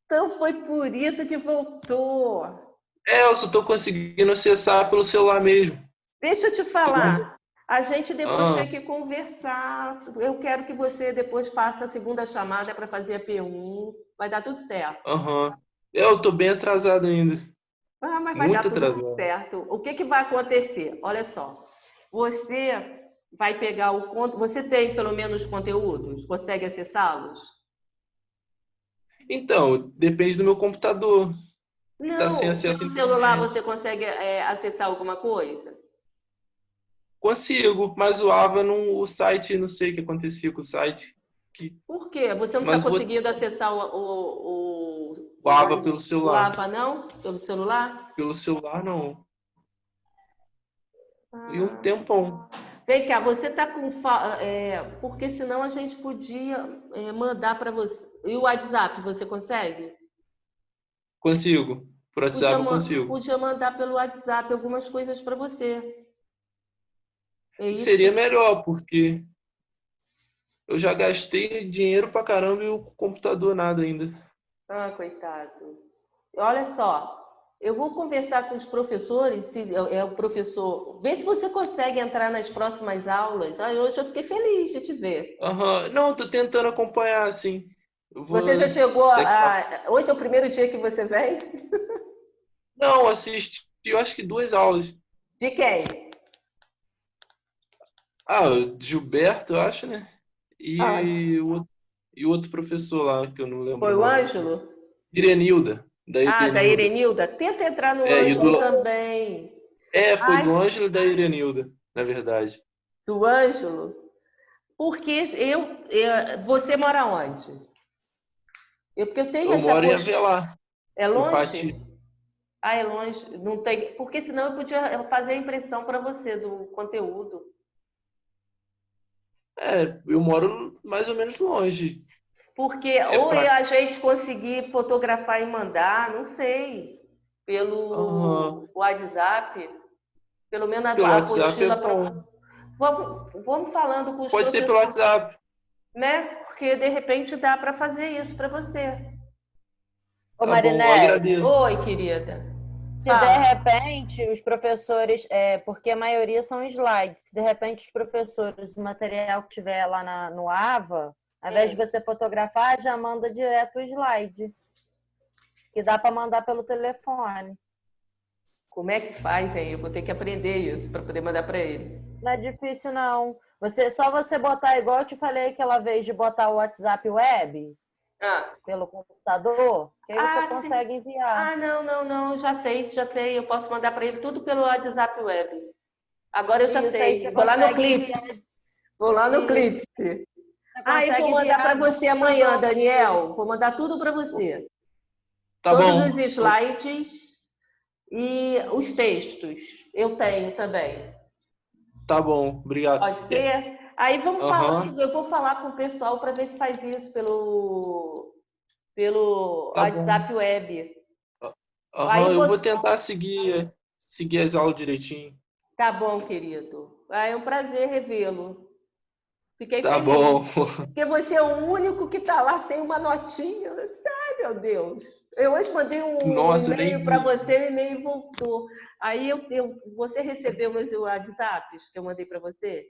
então foi por isso que voltou. Eu só tô conseguindo acessar pelo celular mesmo. Deixa eu te falar. A gente depois tem que conversar. Eu quero que você depois faça a segunda chamada para fazer a P1. Vai dar tudo certo. Eu tô bem atrasado ainda. Ah, mas vai dar Muito tudo atrasado. certo. O que que vai acontecer? Olha só, você vai pegar o conto. Você tem pelo menos conteúdos? Consegue acessá-los? Então, depende do meu computador, que está sem Não, acesso à pelo celular internet. você consegue acessar alguma coisa? Consigo, mas o Ava, não, o site, não sei o que acontecia com o site. Que, Por quê? Você não está mas conseguindo acessar o Ava pelo o celular. APA, não? Pelo celular? Pelo celular, não. E um Ah, tempão. vem cá, você está com. Porque senão a gente podia mandar para você. E o WhatsApp, você consegue? Consigo. Por WhatsApp eu consigo. Podia mandar pelo WhatsApp algumas coisas para você. É isso Seria que. melhor, porque eu já gastei dinheiro pra caramba e o computador nada ainda. Ah, coitado. Olha só, eu vou conversar com os professores, se é o professor. Vê se você consegue entrar nas próximas aulas. Ah, hoje eu fiquei feliz de te ver. Aham. Não, tô tentando acompanhar, assim. Eu Você vou. já chegou daqui- Hoje é o primeiro dia que você vem? Não, assisti, eu acho que 2 aulas. De quem? Ah, o Gilberto, eu acho, né? Ah, E o outro professor lá, que eu não lembro foi o o nome. Ângelo? Irenilda, da Ah, da Irenilda. Erenilda? Tenta entrar no É, Ângelo também. foi Ai, do Ângelo e da Irenilda, na verdade. do Ângelo? Porque você mora onde? Porque eu tenho Eu essa moro em postura. Avelar, É em Pati. longe? Ah, é longe. Não tem. Porque senão eu podia fazer a impressão para você do conteúdo. É, eu moro mais ou menos longe. Porque É ou pra. a gente conseguir fotografar e mandar, não sei, Aham. pelo WhatsApp, pelo menos Pelo a WhatsApp é apostila para. bom. Vamos falando com os Pode ser pelo professores, WhatsApp. né? Porque de repente dá para fazer isso para você. Ô, Tá bom, eu Marinete, agradeço. Oi, querida. se de Fala. repente os professores, porque a maioria são slides, se de repente os professores, o material que tiver lá no AVA, ao invés de você fotografar, já manda direto o slide, que dá para mandar pelo telefone. Como é que faz, hein? Eu vou ter que aprender isso para poder mandar para ele. Não é difícil, não. Só você botar, igual eu te falei aquela vez de botar o WhatsApp web Ah, pelo computador, que aí você sim. consegue enviar. Ah, não, não, não, já sei, já sei. Eu posso mandar para ele tudo pelo WhatsApp Web. Agora eu já Isso aí sei. você Vou lá no consegue Clips. enviar. Vou lá no Isso, Clips. você Ah, eu vou consegue mandar para enviar do você amanhã, computador dele. Daniel. Vou mandar tudo para você. Tá Todos os bom. slides e os textos. Eu tenho também. Tá bom, obrigado. Pode ser? Aí vamos Aham, falando, eu vou falar com o pessoal para ver se faz isso pelo tá bom. WhatsApp Web. Aí Aham, eu vou você. tentar seguir as aulas direitinho. Tá bom, querido. É um prazer revê-lo. Fiquei Tá bom. feliz. Porque você é o único que está lá sem uma notinha. Ai, meu Deus. Eu hoje mandei um Nossa, eu nem e-mail para vi. você, o e-mail voltou. Aí você recebeu meus WhatsApps que eu mandei para você?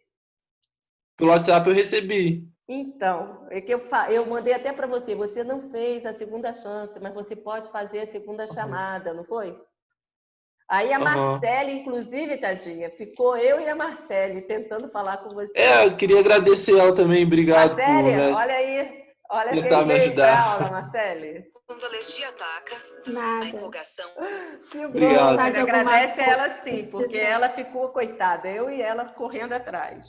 Pelo WhatsApp eu recebi. Então, é que eu mandei até para você. Você não fez a segunda chance, mas você pode fazer a segunda Aham. chamada, não foi? Aí a Aham. Marcele, inclusive, tadinha, ficou eu e a Marcele tentando falar com você. É, eu queria agradecer ela também. Obrigado por, Marcele, né, olha aí, olha tentar quem me veio para a ajudar. aula, Marcele. Quando a alergia ataca, a Nada. empolgação. Que Se bom, Obrigado. precisar mas de alguma agradece a coisa, ela se sim, porque precisar. ela ficou, coitada, eu e ela correndo atrás.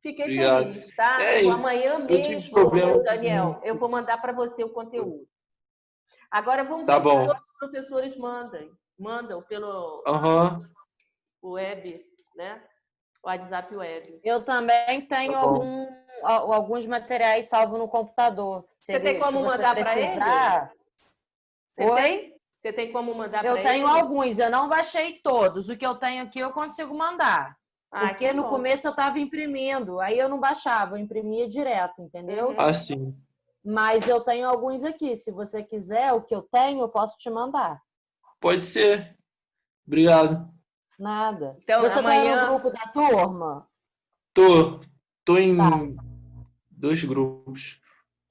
Fiquei Obrigado. feliz, tá? É, Amanhã eu tive mesmo, problema Daniel, com. eu vou mandar para você o conteúdo. Agora vamos Tá ver se bom. todos os professores mandam pelo Aham, web, né? WhatsApp web. Eu também tá tenho bom. alguns materiais salvos no computador. Você tem Se como você mandar para ele? precisar. Você Oi? tem? Você tem como mandar Eu para tenho ele? alguns, eu não baixei todos. O que eu tenho aqui eu consigo mandar. Ah, que Porque no bom. começo eu estava imprimindo, aí eu não baixava, eu imprimia direto, entendeu? Uhum. Assim. Mas eu tenho alguns aqui. Se você quiser, o que eu tenho, eu posso te mandar. Pode ser. Obrigado. Nada. Então, Você está no amanhã. grupo da turma? Tô. Tô Tá. em 2 grupos.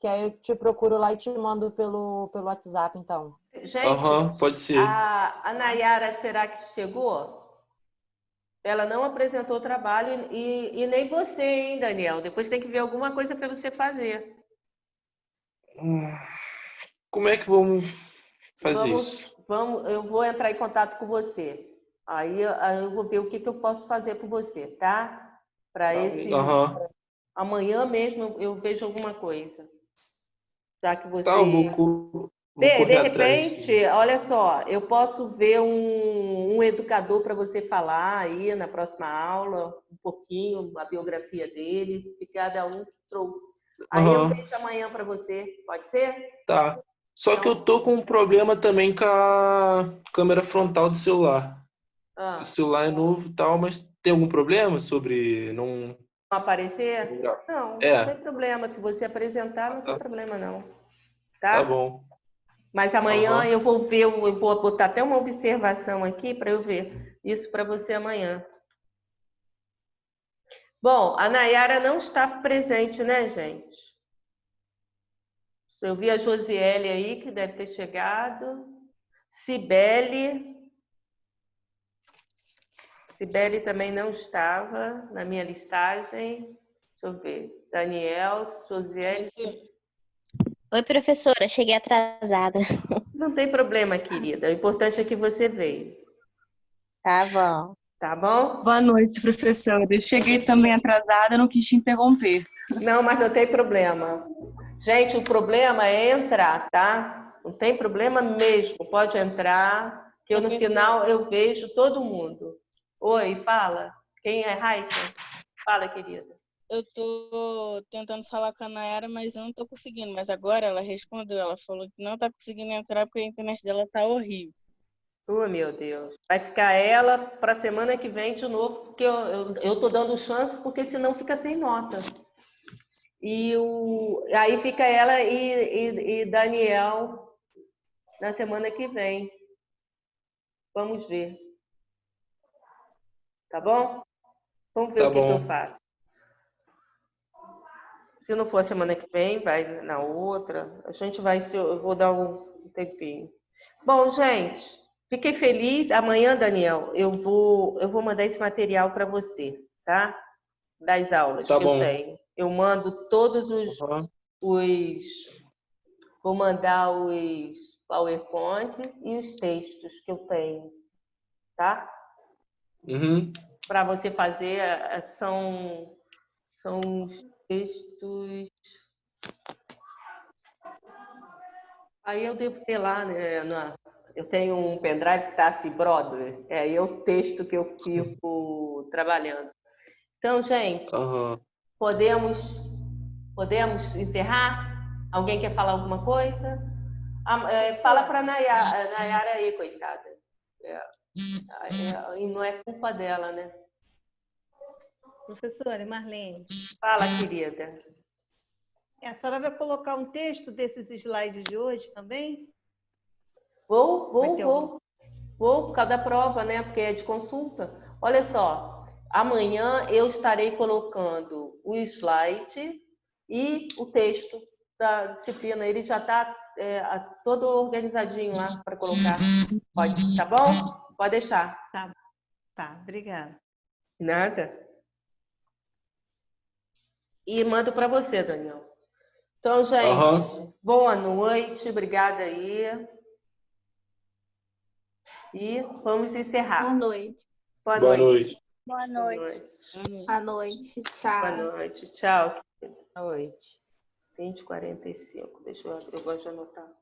Que aí eu te procuro lá e te mando pelo WhatsApp, então. Gente, Aham, pode ser. a Nayara, será que chegou? Ela não apresentou o trabalho e nem você, hein, Daniel? Depois tem que ver alguma coisa para você fazer. Como é que vamos fazer isso? Eu vou entrar em contato com você. Aí eu vou ver o que eu posso fazer por você, tá? Para esse Aham. amanhã mesmo eu vejo alguma coisa. Já que Tá, eu você vou de correr atrás, repente, sim. olha só, eu posso ver um educador para você falar aí na próxima aula, um pouquinho, a biografia dele, que cada um trouxe. Aí eu Aham, vejo amanhã para você, pode ser? tá. Só que eu Então, tô com um problema também com a câmera frontal do celular. O ah, celular é novo e tal, mas tem algum problema sobre não... não aparecer? Não, não tem É, problema. Se você apresentar, não tem tá, problema não, tá tá? bom. Mas amanhã Aham, eu vou ver, eu vou botar até uma observação aqui para eu ver isso para você amanhã. Bom, a Nayara não está presente, né, gente? Eu vi a Josiele aí, que deve ter chegado. Cibele. Cibele também não estava na minha listagem. Deixa eu ver. Daniel, Josiele. Oi, professora, cheguei atrasada. Não tem problema, querida. O importante é que você veio. Tá bom. Tá bom? Boa noite, professora. Eu cheguei também atrasada, não quis te interromper. Não, mas não tem problema. Gente, o problema é entrar, tá? Não tem problema mesmo. Pode entrar, que eu no final eu vejo todo mundo. Oi, fala. Quem é Raika? Fala, querida. Eu tô tentando falar com a Nayara, mas eu não tô conseguindo. Mas agora ela respondeu, ela falou que não tá conseguindo entrar porque a internet dela tá horrível. Oh, meu Deus. Vai ficar ela para semana que vem de novo, porque eu tô dando chance, porque senão fica sem nota. Aí fica ela e Daniel na semana que vem. Vamos ver. Tá bom? Vamos ver tá o que eu bom. faço. Se não for a semana que vem, vai na outra. A gente vai, eu vou dar um tempinho. Bom, gente, fiquei feliz. Amanhã, Daniel, eu vou mandar esse material para você, tá? Das aulas Tá que eu bom. tenho. Eu mando todos Aham. vou mandar os PowerPoints e os textos que eu tenho, tá? Uhum. Para você fazer, são os textos. Aí eu devo ter lá, né? Eu tenho um pendrive Tassi Brother, aí é o texto que eu fico trabalhando. Então, gente, Aham. podemos encerrar? Alguém quer falar alguma coisa? Fala para a Nayara aí, coitada. E não é culpa dela, né? Professora Marlene, Fala, querida. a senhora vai colocar um texto desses slides de hoje também? Vou, Vai ter algum? por causa da prova, né? Porque é de consulta. Olha só, amanhã eu estarei colocando o slide e o texto da disciplina. Ele já está todo organizadinho lá para colocar. Pode, tá bom? Pode deixar. Tá, obrigada. Nada. E mando para você, Daniel. Então, gente, Aham. boa noite, obrigada aí. E vamos encerrar. Boa noite. Boa Boa noite. noite. Boa Boa noite. noite. Boa noite. Boa Tchau. noite. Tchau. Boa noite. 20h45. Deixa eu gosto de anotar.